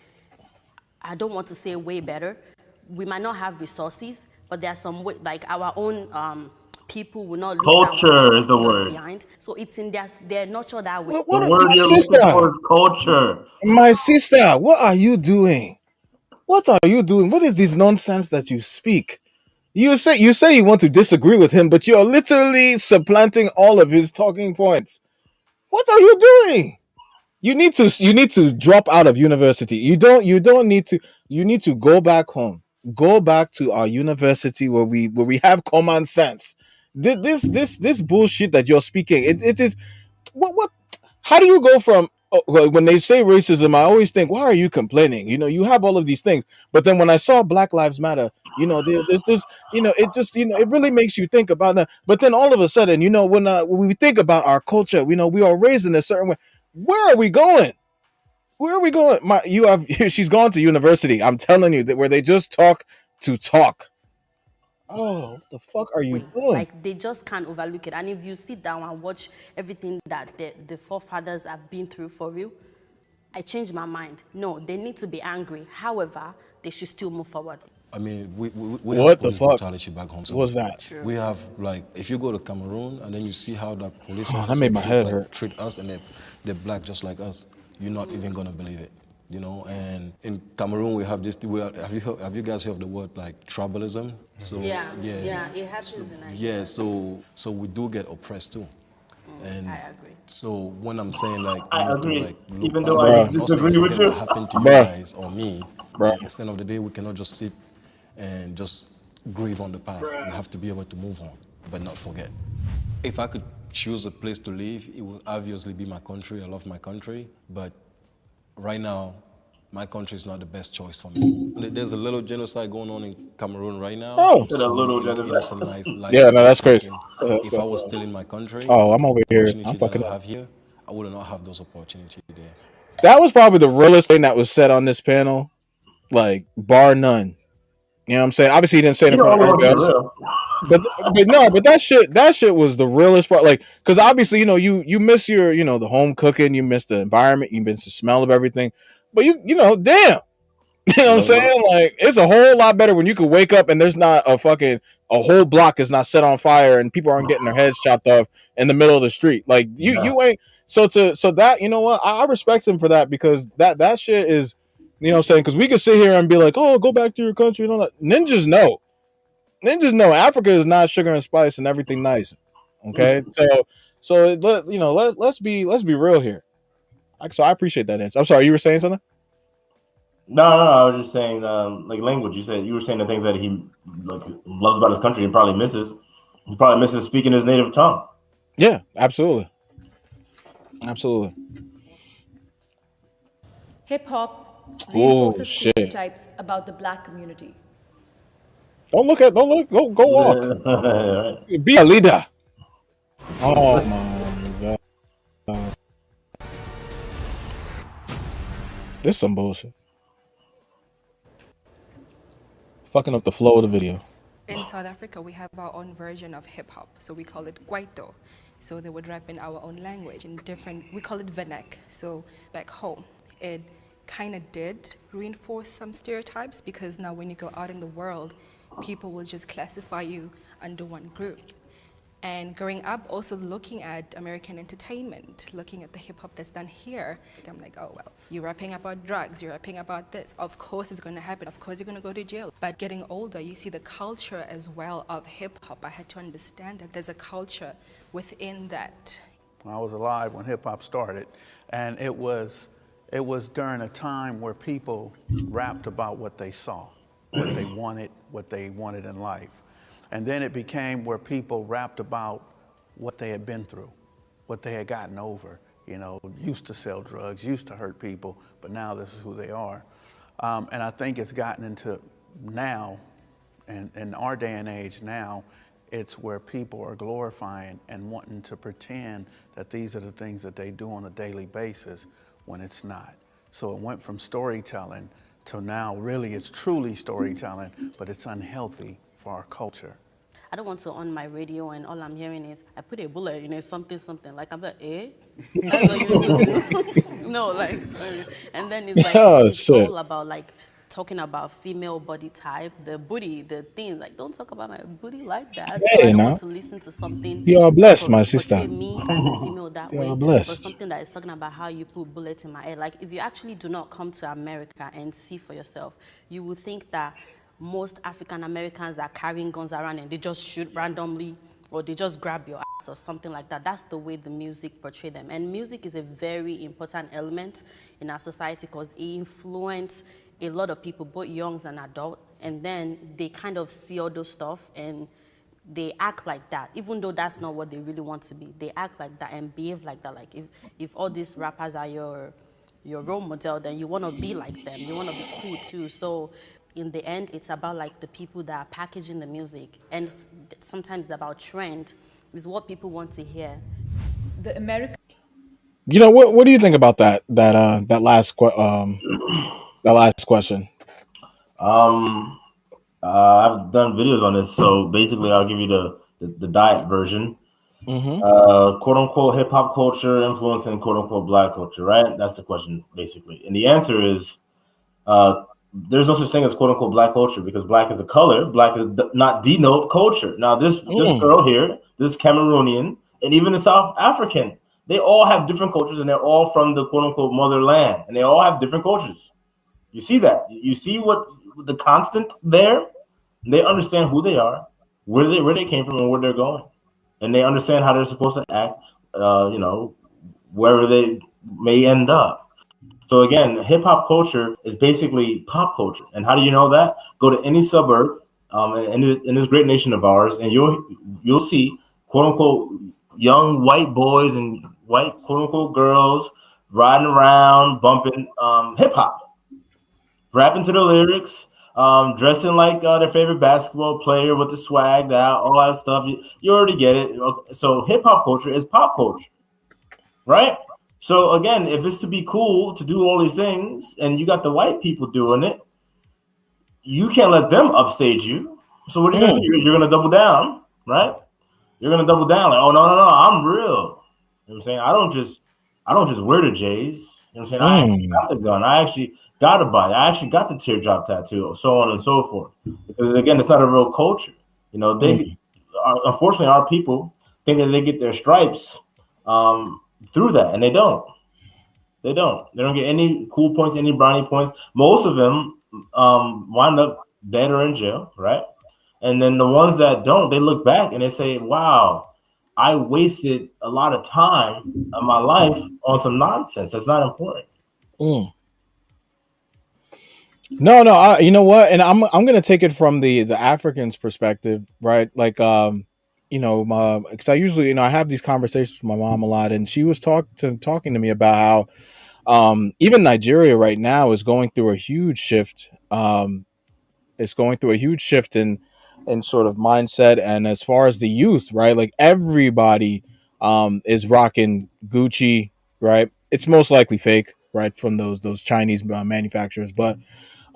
I don't want to say way better. We might not have resources, but there are some way, like our own people will not look down on us Culture or is the put us word. behind. So it's in their nurture that way. The What, word my you're looking sister, for is culture. my sister, what are you doing? What are you doing? What is this nonsense that you speak? You say you want to disagree with him, but you're literally supplanting all of his talking points. What are you doing? You need to drop out of university. You don't need to. You need to go back home. Go back to our university where we have common sense. This bullshit that you're speaking. It is what how do you go from well, when they say racism, I always think, why are you complaining? You have all of these things, but then when I saw Black Lives Matter, there's this, it just, it really makes you think about that. But then all of a sudden, when we think about our culture, we are raised in a certain way. Where are we going? Where are we going? She's gone to university. I'm telling you that where they just talk to talk. Oh, what the fuck are you doing? Like, they just can't overlook it. And if you sit down and watch everything that the forefathers have been through for real, I changed my mind. No, they need to be angry. However, they should still move forward. I mean, we have What the police fuck brutality back home. So was that? True. we have, like, if you go to Cameroon and then you see how the police Oh, that officer made my head hurt. treat us, and they're black just like us, you're not even gonna believe it. And in Cameroon we have this. Have you guys heard of the word like tribalism? So Yeah, it happens in Nigeria. yeah, so we do get oppressed too. And I agree. so when I'm saying, like, we I need to, agree. like, look Even though past I it, Bruh, I'm not saying disagree with forget what you. happened to you bruh, guys or me. bruh. At the end of the day, we cannot just sit and just grieve on the past. We have to be able to move on, but not forget. If I could choose a place to live, it would obviously be my country. I love my country, but right now, my country is not the best choice for me. There's a little genocide going on in Cameroon right now. Oh, Said a So many little genocide. innocent lives yeah, are no, being that's crazy. taken. If I That's was still in my country, oh, I'm over the here. I'm opportunity that fucking I up. have here, I would not have those opportunities there. That was probably the realest thing that was said on this panel, like bar none. You know what I'm saying? Obviously, he didn't say it in front of All of us everybody are else, real. but no, but that shit was the realest part. Like, because obviously, you miss your, the home cooking, you miss the environment, you miss the smell of everything, but damn. You know what I'm saying? Like, it's a whole lot better when you can wake up and there's not a whole block is not set on fire and people aren't getting their heads chopped off in the middle of the street. Like, you ain't so that, you know what? I respect him for that, because that shit is, what I'm saying? Because we could sit here and be like, oh, go back to your country and all that. Ninjas know Africa is not sugar and spice and everything nice. Okay, so let's be real here. So I appreciate that answer. I'm sorry, you were saying something. No, I was just saying, like language. You were saying the things that he like loves about his country and probably misses. He probably misses speaking his native tongue. Yeah, absolutely. Absolutely. Hip hop Oh reinforces shit! stereotypes about the black community. Don't look. Go walk. Right. Be a leader. Oh my god, this is some bullshit. Fucking up the flow of the video. In South Africa, we have our own version of hip hop, so we call it Kwaito. So they would rap in our own language in different, we call it Vernac. So back home, it kind of did reinforce some stereotypes, because now when you go out in the world, people will just classify you under one group. And growing up, also looking at American entertainment, looking at the hip hop that's done here, I'm like, oh, well, you're rapping about drugs, you're rapping about this. Of course it's going to happen. Of course you're going to go to jail. But getting older, you see the culture as well of hip hop. I had to understand that there's a culture within that. I was alive when hip hop started, and it was during a time where people rapped about what they saw, what they wanted in life. And then it became where people rapped about what they had been through, what they had gotten over. You know, used to sell drugs, used to hurt people, but now this is who they are. And I think it's gotten into now, and in our day and age now, it's where people are glorifying and wanting to pretend that these are the things that they do on a daily basis when it's not. So it went from storytelling to now really it's truly storytelling, but it's unhealthy for our culture. I don't want to on my radio and all I'm hearing is I put a bullet in something. Like I'm like, eh? That's what you do. No, like, and then it's like Oh, it's shit. all about like talking about female body type, the booty, the thing. Like, don't talk about my booty like that. So I Hey, don't now. want to listen to something You are that blessed, my sister. portray me as a female that You way, are or blessed. something that is talking about how you put bullets in my head. Like, if you actually do not come to America and see for yourself, you will think that most African Americans are carrying guns around and they just shoot randomly or they just grab your ass or something like that. That's the way the music portray them. And music is a very important element in our society because it influences a lot of people, both youngs and adults, and then they kind of see all those stuff and they act like that, even though that's not what they really want to be. They act like that and behave like that. Like if all these rappers are your role model, then you want to be like them. You want to be cool too. So in the end, it's about like the people that are packaging the music, and sometimes it's about trend, is what people want to hear. The American You know what do you think about that last question? Um, I've done videos on this, so basically, I'll give you the diet version. Mm-hmm. Quote unquote hip hop culture influencing quote unquote black culture, right? That's the question, basically. And the answer is there's no such thing as quote unquote black culture because black is a color. Black is not denote culture. Now, this girl here, this Cameroonian, and even the South African, they all have different cultures and they're all from the quote unquote motherland and they all have different cultures. You see that? You see what the constant there? They understand who they are, where they came from, and where they're going, and they understand how they're supposed to act. Wherever they may end up. So again, hip hop culture is basically pop culture. And how do you know that? Go to any suburb in this great nation of ours, and you'll see quote unquote young white boys and white quote unquote girls riding around bumping hip hop, rapping to the lyrics, dressing like their favorite basketball player with the swag out, all that stuff. You already get it. So hip hop culture is pop culture, right? So again, if it's to be cool to do all these things, and you got the white people doing it, you can't let them upstage you. So what are you gonna do? You're gonna double down, right? You're gonna double down, like, oh no, I'm real. You know what I'm saying? I don't just wear the J's. You know what I'm saying? I actually got the gun. I actually got a body. I actually got the teardrop tattoo, so on and so forth. Because again, it's not a real culture. You know, unfortunately, our people think that they get their stripes through that, and they don't. They don't. They don't get any cool points, any brownie points. Most of them wind up dead or in jail, right? And then the ones that don't, they look back and they say, "Wow, I wasted a lot of time of my life on some nonsense. That's not important." No, you know what? And I'm gonna take it from the African's perspective, right? Like, because I usually, I have these conversations with my mom a lot, and she was talking to me about how even Nigeria right now is going through a huge shift. It's going through a huge shift in sort of mindset, and as far as the youth, right? Like everybody is rocking Gucci, right? It's most likely fake, right, from those Chinese manufacturers, but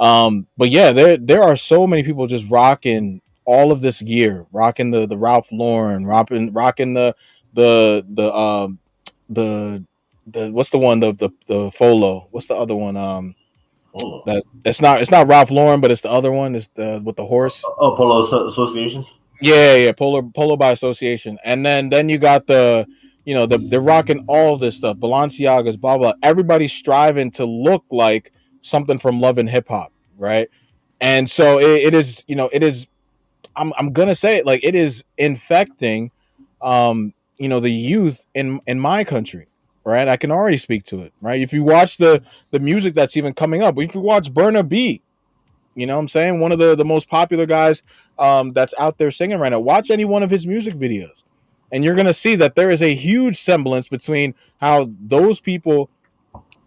yeah, there are so many people just rocking all of this gear, rocking the Ralph Lauren, rocking the the what's the one the Folo? What's the other one? Polo. That it's not Ralph Lauren, but it's the other one. It's the with the horse. Oh, polo associations. Yeah, Polo by association, and then you got they're rocking all of this stuff, Balenciagas, blah blah. Everybody's striving to look like something from Love and Hip Hop, right? And so it is, it is. I'm gonna say it, like, it is infecting, the youth in my country, right? I can already speak to it, right? If you watch the music that's even coming up, if you watch Burna B, You know what I'm saying? One of the most popular guys that's out there singing right now. Watch any one of his music videos, and you're gonna see that there is a huge semblance between how those people,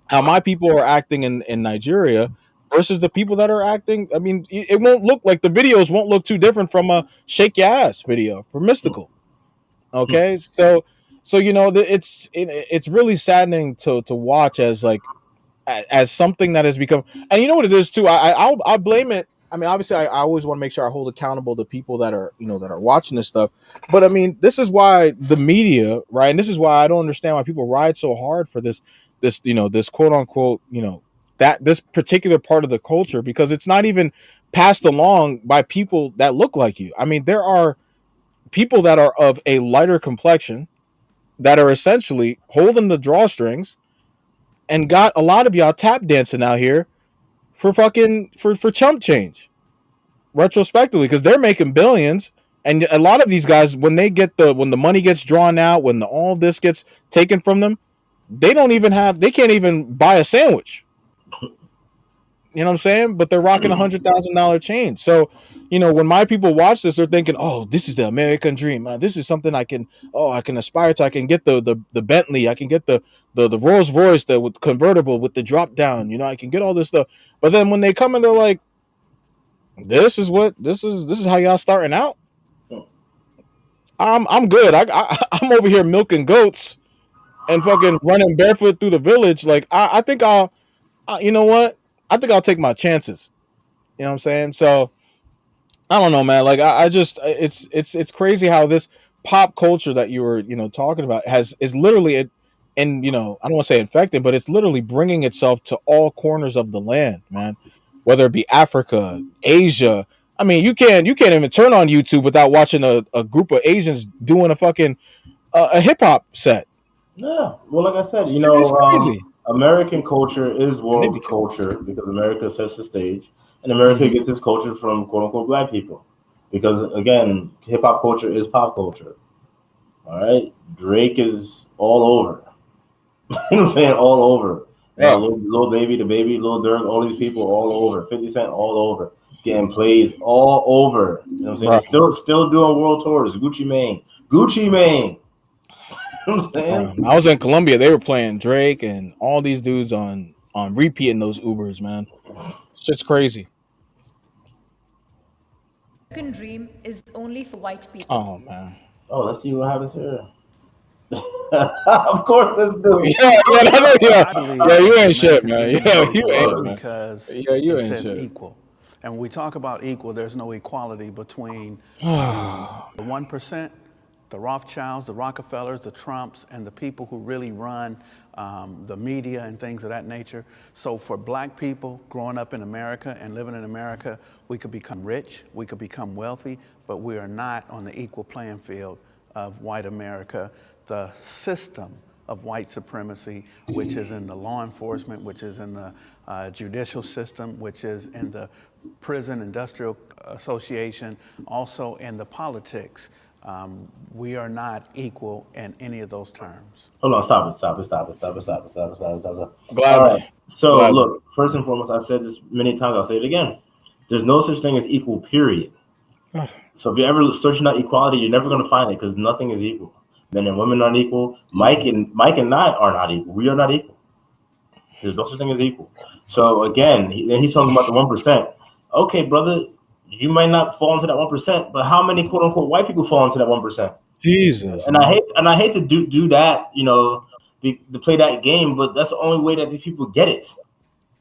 how my people are acting in Nigeria versus the people that are acting. I mean, it won't look like the videos won't look too different from a Shake Your Ass video for Mystical. Okay, so you know it's really saddening to watch as like as something that has become, and you know what it is too. I'll blame it. I mean, obviously, I always want to make sure I hold accountable the people that are that are watching this stuff. But I mean, this is why the media, right? And this is why I don't understand why people ride so hard for this quote unquote that this particular part of the culture, because it's not even passed along by people that look like you. I mean, there are people that are of a lighter complexion that are essentially holding the drawstrings and got a lot of y'all tap dancing out here for fucking for chump change retrospectively, because they're making billions. And a lot of these guys, when the money gets drawn out, when all this gets taken from them, they can't even buy a sandwich. You know what I'm saying? But they're rocking $100,000 chain. So, when my people watch this, they're thinking, "Oh, this is the American dream. This is something I can aspire to. I can get the Bentley. I can get the Rolls Royce, with convertible with the drop down. I can get all this stuff." But then when they come and they're like, "This is how y'all starting out." I'm good. I'm over here milking goats and fucking running barefoot through the village. Like I think you know what? I think I'll take my chances. You know what I'm saying? So I don't know, man. Like I just it's crazy how this pop culture that you were talking about is literally and I don't want to say infected, but it's literally bringing itself to all corners of the land, man. Whether it be Africa, Asia. I mean, you can't even turn on YouTube without watching a group of Asians doing a fucking a hip hop set. Yeah, well, like I said, It's crazy. American culture is And they world be culture because America sets the stage, and America gets its culture from quote unquote black people. Because again, hip hop culture is pop culture. All right, Drake is all over. You know what I'm saying? All over. Yeah. Lil Baby, the Baby, Lil Durk, all these people all over. 50 Cent all over. Getting plays all over. You know what I'm saying? Right. Still doing world tours. Gucci Mane. Gucci Mane. You know what I'm saying? I was in Colombia. They were playing Drake and all these dudes on repeat in those Ubers, man. It's just crazy. American dream is only for white people. Oh man. Oh, let's see what happens here. Of course, let's do it. Yeah, you ain't shit, man. Yeah, you ain't, man. Because you it ain't says shit. equal. And when we talk about equal, there's no equality between the 1%, the Rothschilds, the Rockefellers, the Trumps, and the people who really run the media and things of that nature. So for black people growing up in America and living in America, we could become rich, we could become wealthy, but we are not on the equal playing field of white America. The system of white supremacy, which is in the law enforcement, which is in the judicial system, which is in the prison industrial association, also in the politics. We are not equal in any of those terms. Hold on, stop it. Gladly. All right. So Gladly. look, first and foremost, I said this many times, I'll say it again. There's no such thing as equal, period. So if you're ever searching out equality, you're never going to find it because nothing is equal. Men and women aren't equal. Mike and I are not equal. We are not equal. There's no such thing as equal. So again, he's talking about the 1%. Okay, brother, you might not fall into that 1%, but how many quote unquote white people fall into that 1%? Jesus. And I hate to do that, to play that game, but that's the only way that these people get it.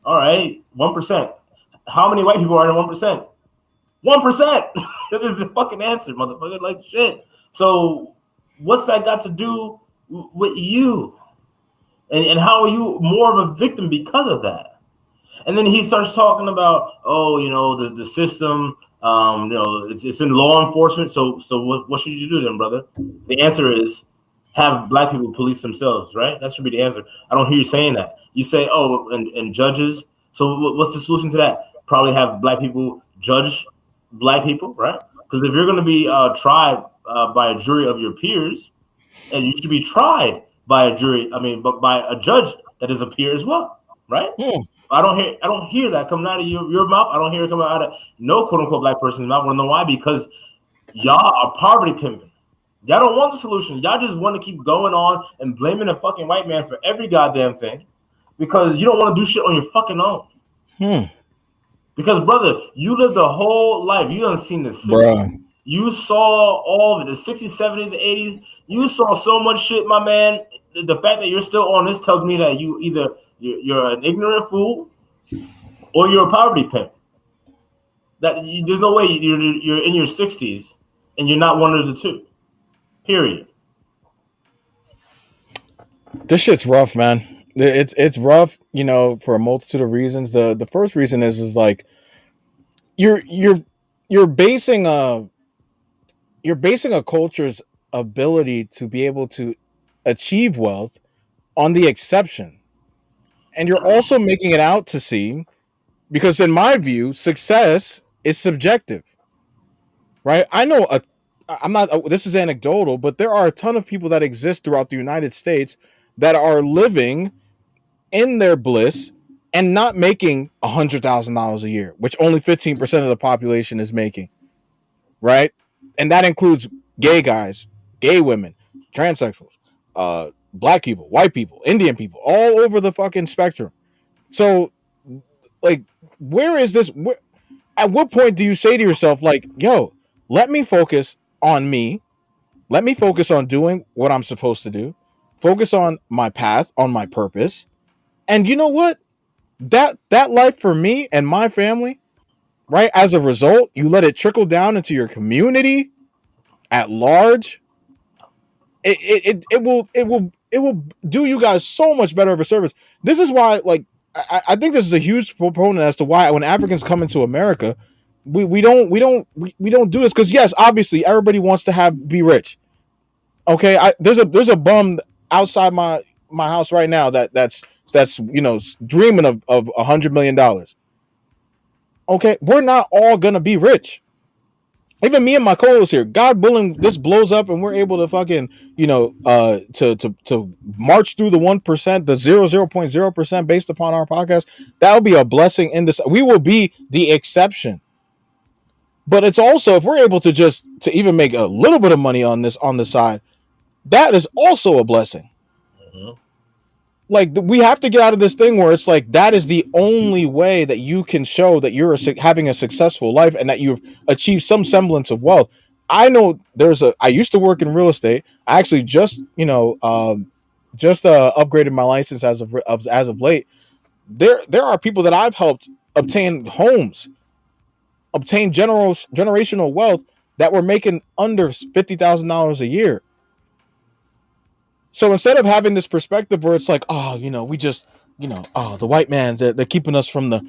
All right, 1%. How many white people are in 1%? 1%. That is the fucking answer, motherfucker. Like shit. So what's that got to do with you? And how are you more of a victim because of that? And then he starts talking about, the system, it's in law enforcement. So what should you do then, brother? The answer is have black people police themselves, right? That should be the answer. I don't hear you saying that. You say, and judges. So what's the solution to that? Probably have black people judge black people, right? Because if you're going to be tried by a jury of your peers, and you should be tried by a jury, but by a judge that is a peer as well. right? Hmm. I don't hear that coming out of your mouth. I don't hear it coming out of no quote unquote black person's mouth. Want to know why? Because y'all are poverty pimping. Y'all don't want the solution. Y'all just want to keep going on and blaming a fucking white man for every goddamn thing because you don't want to do shit on your fucking own. Because, brother, you lived a whole life. You done seen the 60s. Bruh. You saw all of it, the 60s, 70s, 80s. You saw so much shit, my man. The fact that you're still on this tells me that you either you're an ignorant fool or you're a poverty pimp. There's no way you're in your 60s and you're not one of the two. Period. This shit's rough, man. It's rough, you know, for a multitude of reasons. The first reason is like you're basing a culture's ability to be able to achieve wealth on the exception. And you're also making it out to seem, because in my view, success is subjective. Right? I know I'm not this is anecdotal, but there are a ton of people that exist throughout the United States that are living in their bliss and not making $100,000 a year, which only 15% of the population is making, right? And that includes gay guys, gay women, transsexuals, black people, white people, Indian people, all over the fucking spectrum. So, like, where is this? At what point do you say to yourself, like, yo, let me focus on me. Let me focus on doing what I'm supposed to do. Focus on my path, on my purpose. And you know what? That life for me and my family, right? As a result, you let it trickle down into your community at large. It will do you guys so much better of a service. This is why, like, I think this is a huge proponent as to why when Africans come into America, we don't do this, because yes, obviously everybody wants to be rich. Okay, there's a bum outside my house right now that's you know, dreaming of $100 million. Okay, we're not all gonna be rich. Even me and my co-host here, God willing, this blows up and we're able to fucking, you know, to march through the 1%, the 0.0% based upon our podcast. That will be a blessing in this. We will be the exception. But it's also, if we're able to to even make a little bit of money on the side, that is also a blessing. Mm-hmm. Like, we have to get out of this thing where it's like that is the only way that you can show that you're having a successful life and that you've achieved some semblance of wealth. I know I used to work in real estate. I actually just, you know, upgraded my license as of late. There are people that I've helped obtain homes, obtain generational wealth that were making under $50,000 a year. So instead of having this perspective where it's like, oh, you know, we just, you know, oh, the white man, they're keeping us from the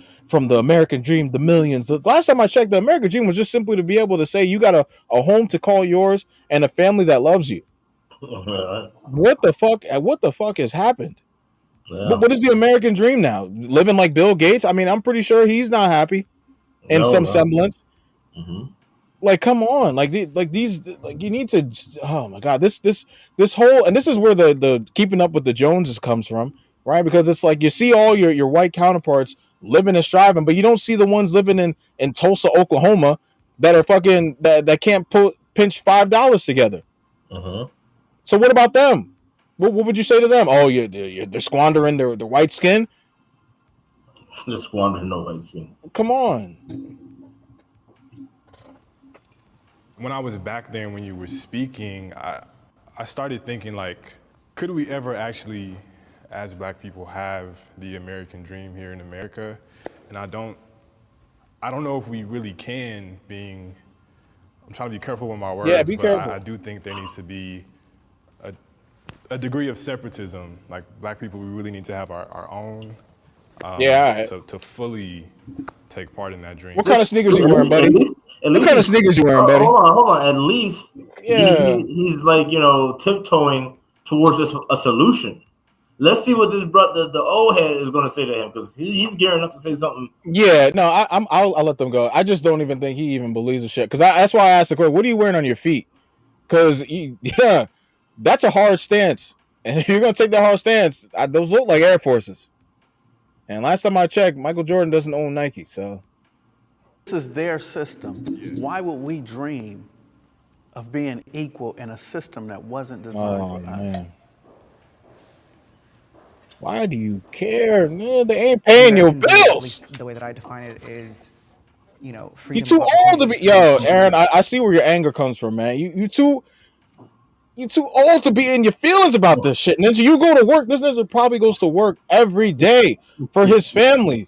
American dream, the millions. The last time I checked, the American dream was just simply to be able to say you got a home to call yours and a family that loves you. Yeah. What the fuck has happened? Yeah. What is the American dream now? Living like Bill Gates? I mean, I'm pretty sure he's not happy in some semblance. Mm-hmm. Like, come on, like these, like, you need to. Oh my god, this whole, and this is where the keeping up with the Joneses comes from, right? Because it's like you see all your white counterparts living and striving, but you don't see the ones living in Tulsa, Oklahoma, that are fucking that can't pinch $5 together. Mm-hmm. So what about them? What would you say to them? Oh, they're squandering their white skin. They're squandering no white skin. Come on. When I was back there, when you were speaking, I started thinking, like, could we ever actually, as black people, have the American dream here in America? And I don't know if we really can, I'm trying to be careful with my words, Yeah, be but careful. I do think there needs to be a degree of separatism. Like, black people, we really need to have our own, to fully take part in that dream. What kind of sneakers you wearing, buddy? What kind of sneakers you wearing, buddy? Hold on. At least he's like, you know, tiptoeing towards a solution. Let's see what this brother, the old head, is going to say to him, because he's gearing up to say something. Yeah, no, I'll let them go. I just don't even think he even believes the shit. Because that's why I asked the question, what are you wearing on your feet? Because that's a hard stance, and if you're gonna take that hard stance, those look like Air Forces. And last time I checked, Michael Jordan doesn't own Nike. So This is their system. Why would we dream of being equal in a system that wasn't designed for us? man. Why do you care? Man, they ain't paying your American dream, at bills. least the way that I define it, is, you know, You freedom too of old to opportunity, be freedom to Aaron, choose. I see where your anger comes from, man. You too old to be in your feelings about this shit. Ninja, you go to work. This ninja probably goes to work every day for his family.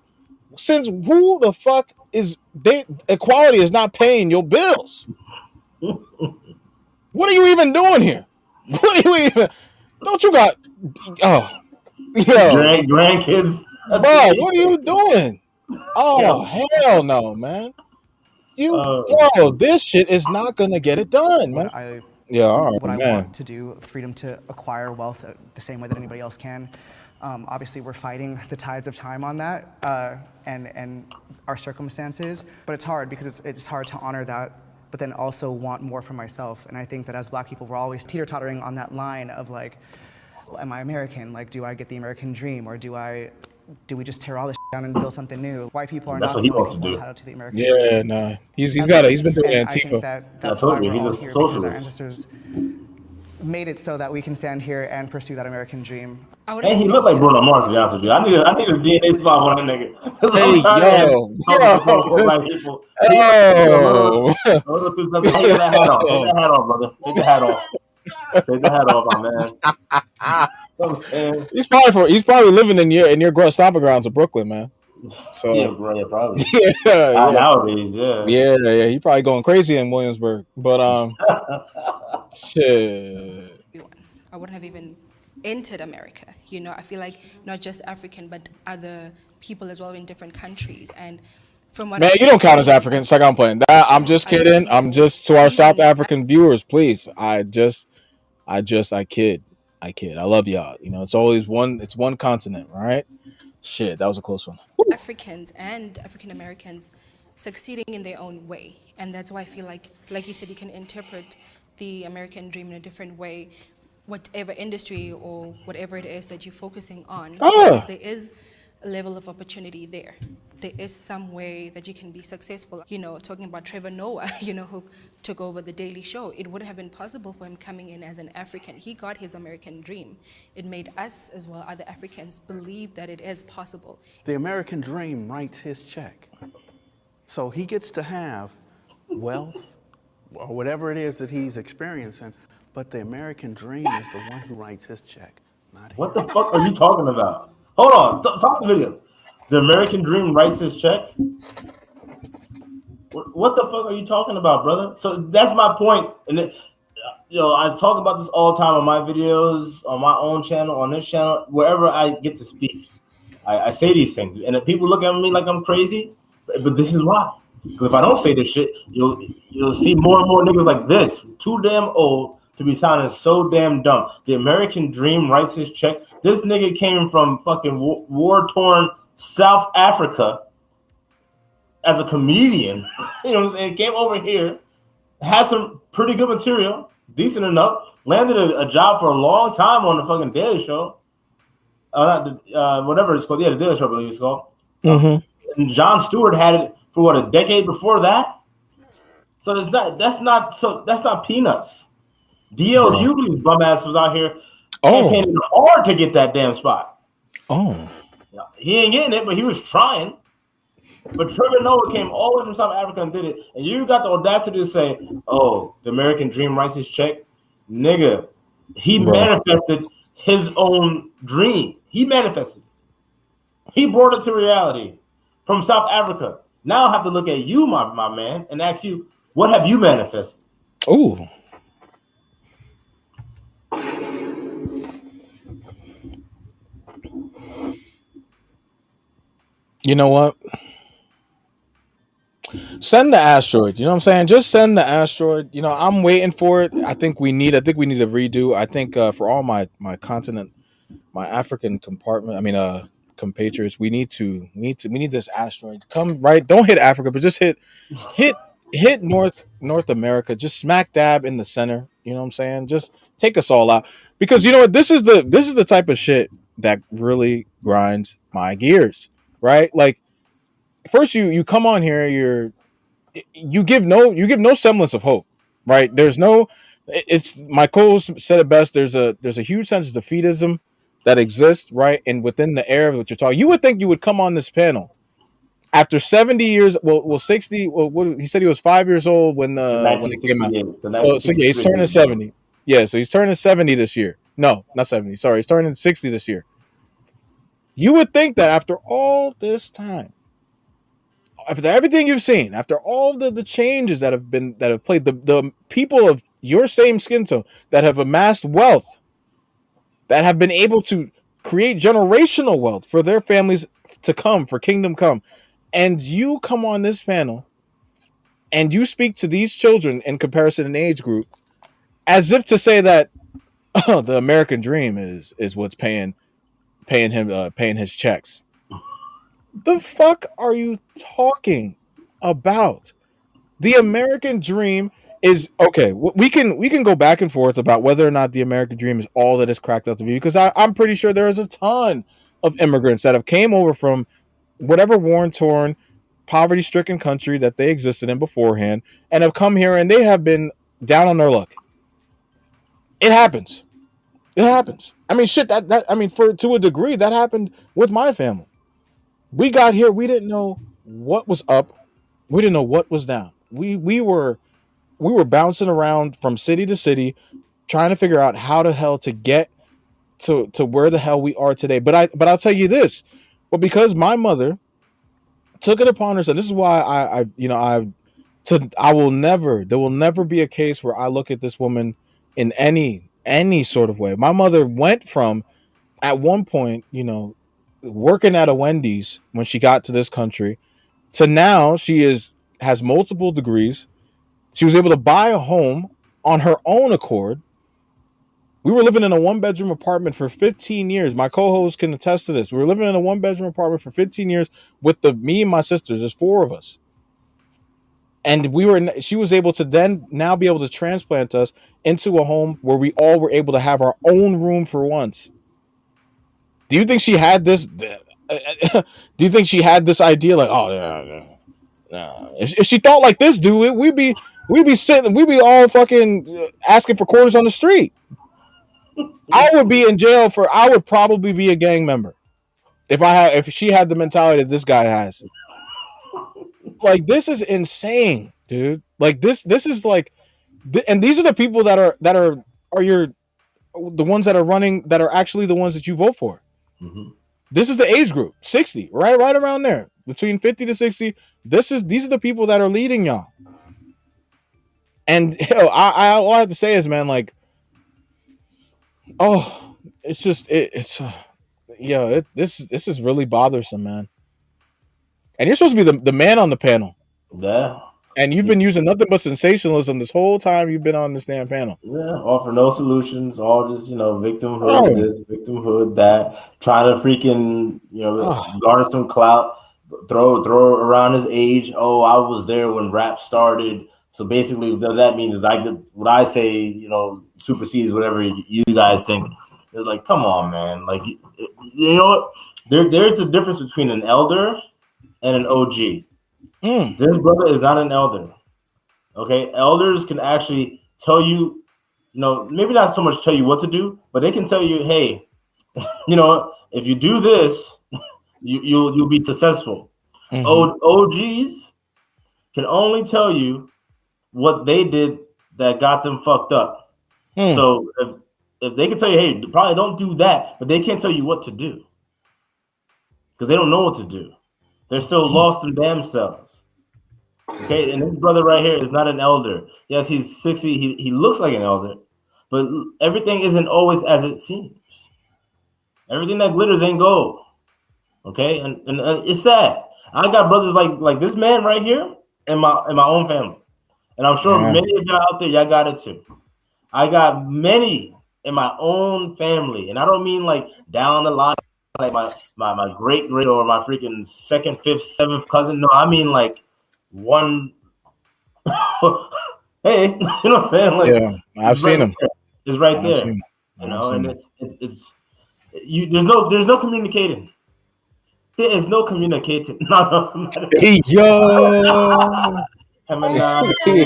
Since who the fuck is equality is not paying your bills? What are you even doing here? What are you even? Don't you got? Oh, yo, Grandkids. bro, what are you doing? Oh hell no, man! This shit is not gonna get it done, man. Yeah, all right, What I man. want to do, freedom to acquire wealth the same way that anybody else can. Obviously, we're fighting the tides of time on that and our circumstances, but it's hard because it's hard to honor that, but then also want more for myself. And I think that as Black people, we're always teeter-tottering on that line of like, well, am I American? Like, do I get the American dream, or do we just tear all this down and build something new? White people are That's not what he feeling wants to do. entitled to the American dream. Yeah, no, he's been doing And I think Antifa. that's I told why you, we're he's all a here, because our socialist. ancestors made it so that we can stand here and pursue that American dream. Hey, he looked like Bruno Mars, to be honest with you. I need a DNA swab on that nigga. Hey, yo, Black people. oh, Take that hat off. Take that hat off, brother. Take the hat off. Take the hat off, my man. You know what I'm saying? he's probably living in your stomping grounds of Brooklyn, man. So Yeah, bro, yeah, probably. yeah. Nowadays, yeah. Yeah, he probably going crazy in Williamsburg. But shit. I wouldn't have even entered America. You know, I feel like not just African, but other people as well in different countries. And from what Man, you don't count as African. It's like I'm playing that. I'm just kidding. I'm just to our South African viewers, please. I kid. I love y'all. You know, it's always one. It's one continent, right? Shit, that was a close one. Africans and African Americans succeeding in their own way. And that's why I feel like you said, you can interpret the American dream in a different way, whatever industry or whatever it is that you're focusing on. Because there is a level of opportunity there. There is some way that you can be successful. You know, talking about Trevor Noah, you know, who took over The Daily Show, it wouldn't have been possible for him coming in as an African. He got his American dream. It made us, as well, other Africans, believe that it is possible. The American dream writes his check. So he gets to have wealth or whatever it is that he's experiencing, but the American dream is the one who writes his check, not him. What the fuck are you talking about? Hold on, stop the video. The American dream writes his check? What the fuck are you talking about, brother? So that's my point. And I talk about this all the time on my videos, on my own channel, on this channel, wherever I get to speak. I say these things, and if people look at me like I'm crazy, but this is why. Because if I don't say this shit, you'll see more and more niggas like this, too damn old to be sounding so damn dumb. The American dream writes his check. This nigga came from fucking war-torn South Africa as a comedian. You know what I'm saying? Came over here, had some pretty good material, decent enough, landed a job for a long time on the fucking Daily Show. Whatever it's called. Yeah, the Daily Show, I believe it's called. Mm-hmm. And Jon Stewart had it for a decade before that. So that's not peanuts. D.L. Hughley's bum ass was out here campaigning hard to get that damn spot. He ain't getting it, but he was trying. But Trevor Noah came all the way from South Africa and did it. And you got the audacity to say, oh, the American dream writes his check. Nigga, he manifested his own dream. He manifested. He brought it to reality from South Africa. Now I have to look at you, my man, and ask you, what have you manifested? Ooh. You know what? Send the asteroid. You know what I'm saying? Just send the asteroid. You know, I'm waiting for it. I think we need a redo. I think for all my continent, my African compartment, compatriots, we need this asteroid. Come right, don't hit Africa, but just hit North America, just smack dab in the center. You know what I'm saying? Just take us all out. Because you know what, this is the type of shit that really grinds my gears, right? Like, first you come on here, you give no semblance of hope, right? There's no, it's my co-host said it best. There's a huge sense of defeatism that exists, right? And within the air of what you're talking, you would think you would come on this panel after 70 years. Well, 60. Well, what, he said he was 5 years old when it came out. 1968. So So yeah, he's 1963 turning years ago. 70. Yeah, so he's turning 70 this year. No, not 70. Sorry, he's turning 60 this year. You would think that after all this time, after everything you've seen, after all the changes that have played, the people of your same skin tone that have amassed wealth, that have been able to create generational wealth for their families to come, for kingdom come, and you come on this panel and you speak to these children in comparison in age group as if to say that the American dream is what's paying his checks. The fuck are you talking about? The American dream is okay. We can go back and forth about whether or not the American dream is all that it's cracked out to be, because I'm pretty sure there is a ton of immigrants that have came over from whatever war-torn, poverty-stricken country that they existed in beforehand and have come here and they have been down on their luck. It happens. It happens. I mean, shit. That I mean, for to a degree, that happened with my family. We got here. We didn't know what was up. We didn't know what was down. We were bouncing around from city to city, trying to figure out how the hell to get to where the hell we are today. But I'll tell you this. Well, because my mother took it upon herself. This is why I will never. There will never be a case where I look at this woman in any sort of way. My mother went from, at one point, working at a Wendy's when she got to this country, to now has multiple degrees. She was able to buy a home on her own accord. We were living in a one-bedroom apartment for 15 years. My co-host can attest to this. We were living in a one-bedroom apartment for 15 years with me and my sisters. There's four of us. And she was able to then now be able to transplant us into a home where we all were able to have our own room for once. Do you think she had this? Do you think she had this idea like, oh yeah. If she thought like this, dude, we'd be all fucking asking for quarters on the street. I would be in jail I would probably be a gang member if she had the mentality that this guy has. Like, this is insane, dude. Like, this is like, and these are the people that are the ones that are running, that are actually the ones that you vote for. Mm-hmm. This is the age group, 60, right around there, between 50 to 60. These are the people that are leading y'all. And all I have to say is, man, like, oh, it's just this is really bothersome, man. And you're supposed to be the man on the panel. Yeah. And you've been using nothing but sensationalism this whole time you've been on this damn panel. Yeah, offer no solutions, all just, victimhood, this, victimhood, that, trying to freaking, garner some clout, throw around his age. Oh, I was there when rap started. So basically what that means is what I say, supersedes whatever you guys think. They're like, come on, man. Like, you know what? There's a difference between an elder and an OG. This brother is not an elder. Okay, elders can actually tell you, maybe not so much tell you what to do, but they can tell you, hey, if you do this, you'll be successful. Mm-hmm. OGs can only tell you what they did that got them fucked up. So if they can tell you, hey, probably don't do that, but they can't tell you what to do because they don't know what to do. They're still lost in themselves. Okay, and this brother right here is not an elder. Yes, he's 60. He looks like an elder, but everything isn't always as it seems. Everything that glitters ain't gold. Okay, and it's sad. I got brothers like this man right here in my own family, and I'm sure many of y'all out there, y'all got it too. I got many in my own family, and I don't mean like down the line, like my great or my freaking second, fifth, seventh cousin. No, I mean like one. Hey, you know what I'm saying? Like, yeah, I've seen him. It's right there. And it's There's no communicating. There is no communicating. No. Hey, yo. Yo. Yeah. Hey,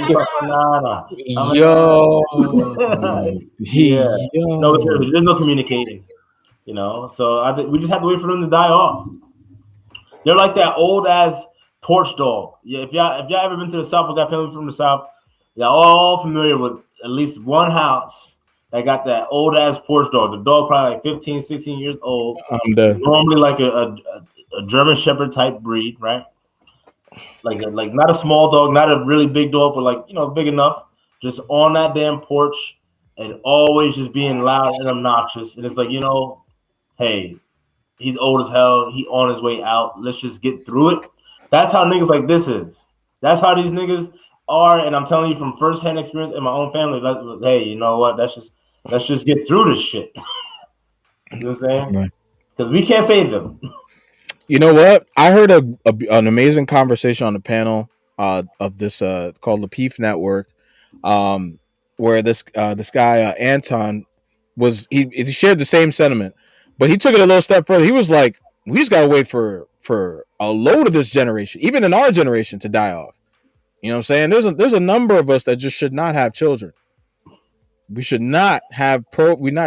No, yo. seriously, there's no communicating. You know, so we just have to wait for them to die off. They're like that old ass porch dog. Yeah, if y'all ever been to the South, or got family from the South, y'all all familiar with at least one house that got that old ass porch dog. The dog probably like 15, 16 years old. I'm done. Normally like a German Shepherd type breed, right? Like not a small dog, not a really big dog, but like, you know, big enough. Just on that damn porch and always just being loud and obnoxious. And it's like, you know, hey, he's old as hell. He on his way out. Let's just get through it. That's how niggas like this is. That's how these niggas are. And I'm telling you from firsthand experience in my own family. Hey, you know what? Let's just get through this shit. You know what I'm saying? Because we can't save them. You know what? I heard an amazing conversation on the panel of this called the Peef Network, where this guy Anton was he shared the same sentiment, but he took it a little step further. He was like, "We just gotta wait for a load of this generation, even in our generation, to die off." You know what I'm saying? There's a number of us that just should not have children. We should not have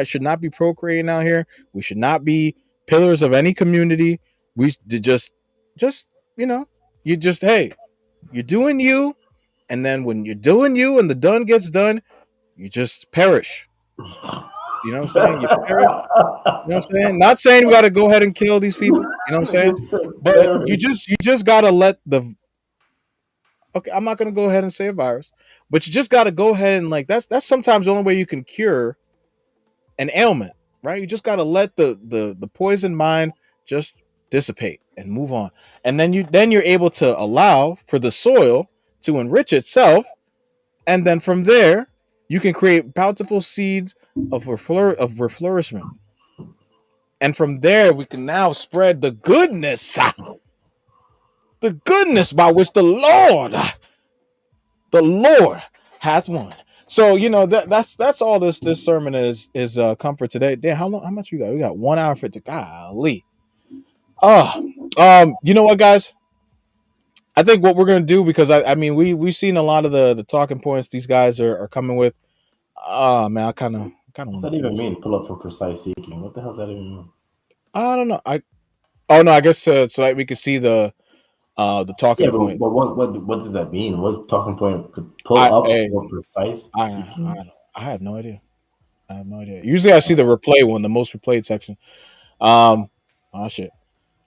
should not be procreating out here. We should not be pillars of any community. We just you know, you just hey, you're doing you, and then when you're doing you and the done gets done, you just perish. You know what I'm saying? You perish. You know what I'm saying? Not saying we got to go ahead and kill these people. You know what I'm saying? But you just gotta let the okay. I'm not gonna go ahead and say a virus, but you just gotta go ahead and like that's sometimes the only way you can cure an ailment, right? You just gotta let the poison mind just dissipate and move on, and then you're able to allow for the soil to enrich itself, and then from there you can create bountiful seeds of reflourishment, and from there we can now spread the goodness by which the Lord hath won. So you know that's all this sermon is comfort today. Damn, how much we got? We got 1 hour 50. Golly. You know what, guys? I think what we're gonna do, because I mean we've seen a lot of the talking points these guys are coming with. Oh man, I kind of What's that even mean? Pull up for precise seeking. What the hell does that even mean? I don't know. I guess so that we can see the talking point. But what does that mean? What talking point could pull up for precise seeking? I have no idea. Usually I see the replay one, the most replayed section. Oh shit!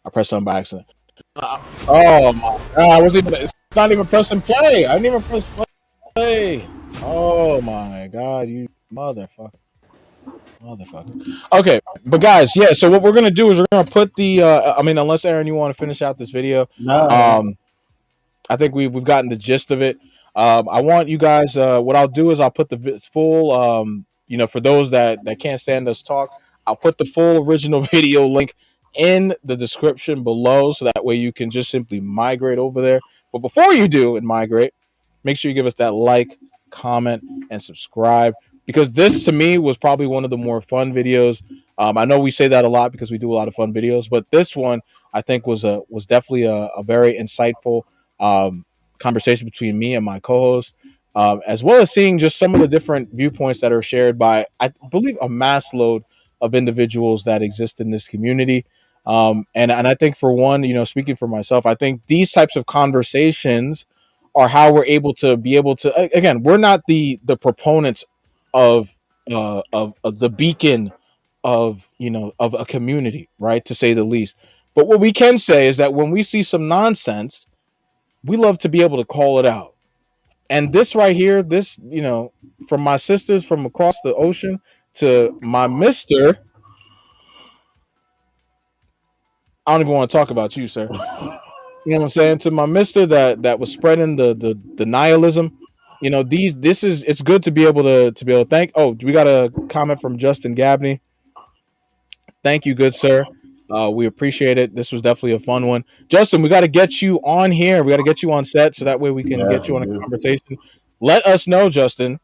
I pressed something by accident. Oh my god! It's not even pressing play. I didn't even press play. Oh my god! You motherfucker! Okay, but guys, yeah. So what we're gonna do is we're gonna put the. I mean, unless Aaron, you want to finish out this video. No. I think we've gotten the gist of it. I want you guys. What I'll do is I'll put the full. You know, for those that can't stand us talk, I'll put the full original video link in the description below, so that way you can just simply migrate over there. But before you do and migrate, make sure you give us that like, comment, and subscribe, because this to me was probably one of the more fun videos. I know we say that a lot because we do a lot of fun videos, but this one I think was definitely a very insightful conversation between me and my co-host, as well as seeing just some of the different viewpoints that are shared by, I believe, a mass load of individuals that exist in this community. And I think, for one, you know, speaking for myself, I think these types of conversations are how we're able to again, we're not the proponents of the beacon of, you know, of a community, right, to say the least. But what we can say is that when we see some nonsense, we love to be able to call it out. And this right here, this, you know, from my sisters from across the ocean to my mister, I don't even want to talk about you, sir. You know what I'm saying? To my mister that was spreading the nihilism. You know, it's good to be able to thank. Oh, we got a comment from Justin Gabney. Thank you, good sir. We appreciate it. This was definitely a fun one. Justin, we got to get you on here. We got to get you on set so that way we can get you on a conversation. Let us know, Justin,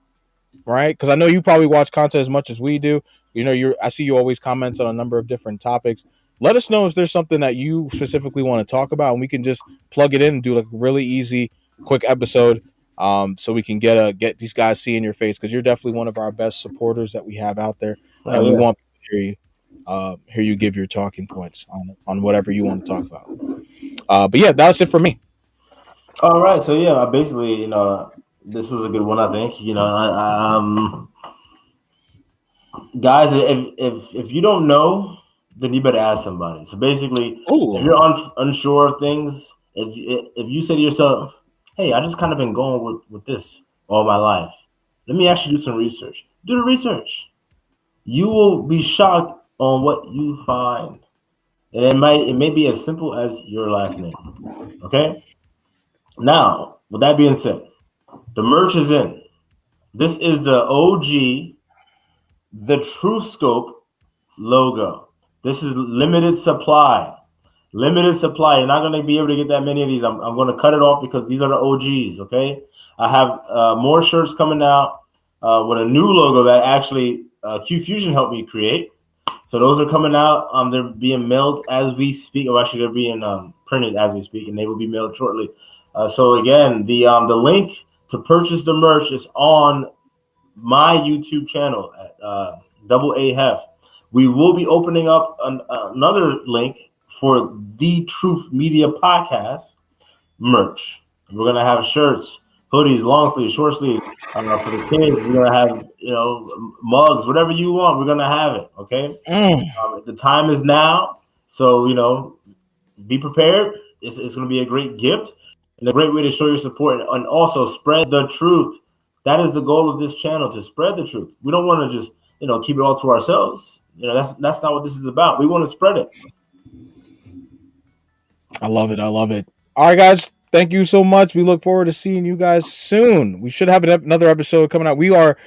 right? Because I know you probably watch content as much as we do. I see you always comment on a number of different topics. Let us know if there's something that you specifically want to talk about, and we can just plug it in and do like a really easy, quick episode, so we can get these guys seeing your face, because you're definitely one of our best supporters that we have out there, and we want to hear you give your talking points on whatever you want to talk about. But yeah, that's it for me. All right, so yeah, basically, this was a good one, I think. Guys, if you don't know, then you better ask somebody. So basically, if you're unsure of things, if you say to yourself, "Hey, I just kind of been going with this all my life. Let me actually do some research." Do the research. You will be shocked on what you find, and it may be as simple as your last name. Okay. Now, with that being said, the merch is in. This is the OG, the True Scope logo. This is limited supply. Limited supply. You're not going to be able to get that many of these. I'm going to cut it off because these are the OGs, okay? I have more shirts coming out with a new logo that actually QFusion helped me create. So those are coming out. They're being mailed as we speak. Or actually, they're being printed as we speak, and they will be mailed shortly. So again, the link to purchase the merch is on my YouTube channel at Double A.Heff. We will be opening up another link for the Truth Media Podcast merch. We're gonna have shirts, hoodies, long sleeves, short sleeves for the kids. We're gonna have mugs, whatever you want. We're gonna have it. Okay. The time is now, so be prepared. It's gonna be a great gift and a great way to show your support, and also spread the truth. That is the goal of this channel, to spread the truth. We don't want to just keep it all to ourselves. That's not what this is about. We want to spread it. I love it. All right, guys. Thank you so much. We look forward to seeing you guys soon. We should have another episode coming out. We are,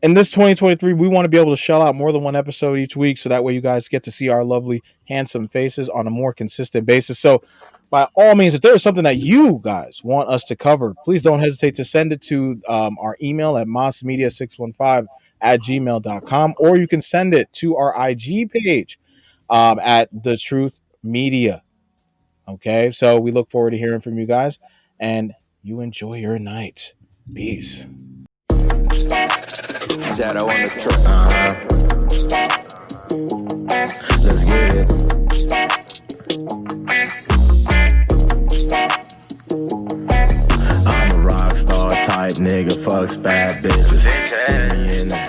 in this 2023, we want to be able to shell out more than one episode each week, so that way you guys get to see our lovely, handsome faces on a more consistent basis. So by all means, if there is something that you guys want us to cover, please don't hesitate to send it to our email at mossmedia615@gmail.com, or you can send it to our IG page at The Truth Media. Okay, so we look forward to hearing from you guys, and you enjoy your night. Peace. Shadow on the truck. Let's get it. I'm a rock star type nigga, fucks bad bitches. See me in the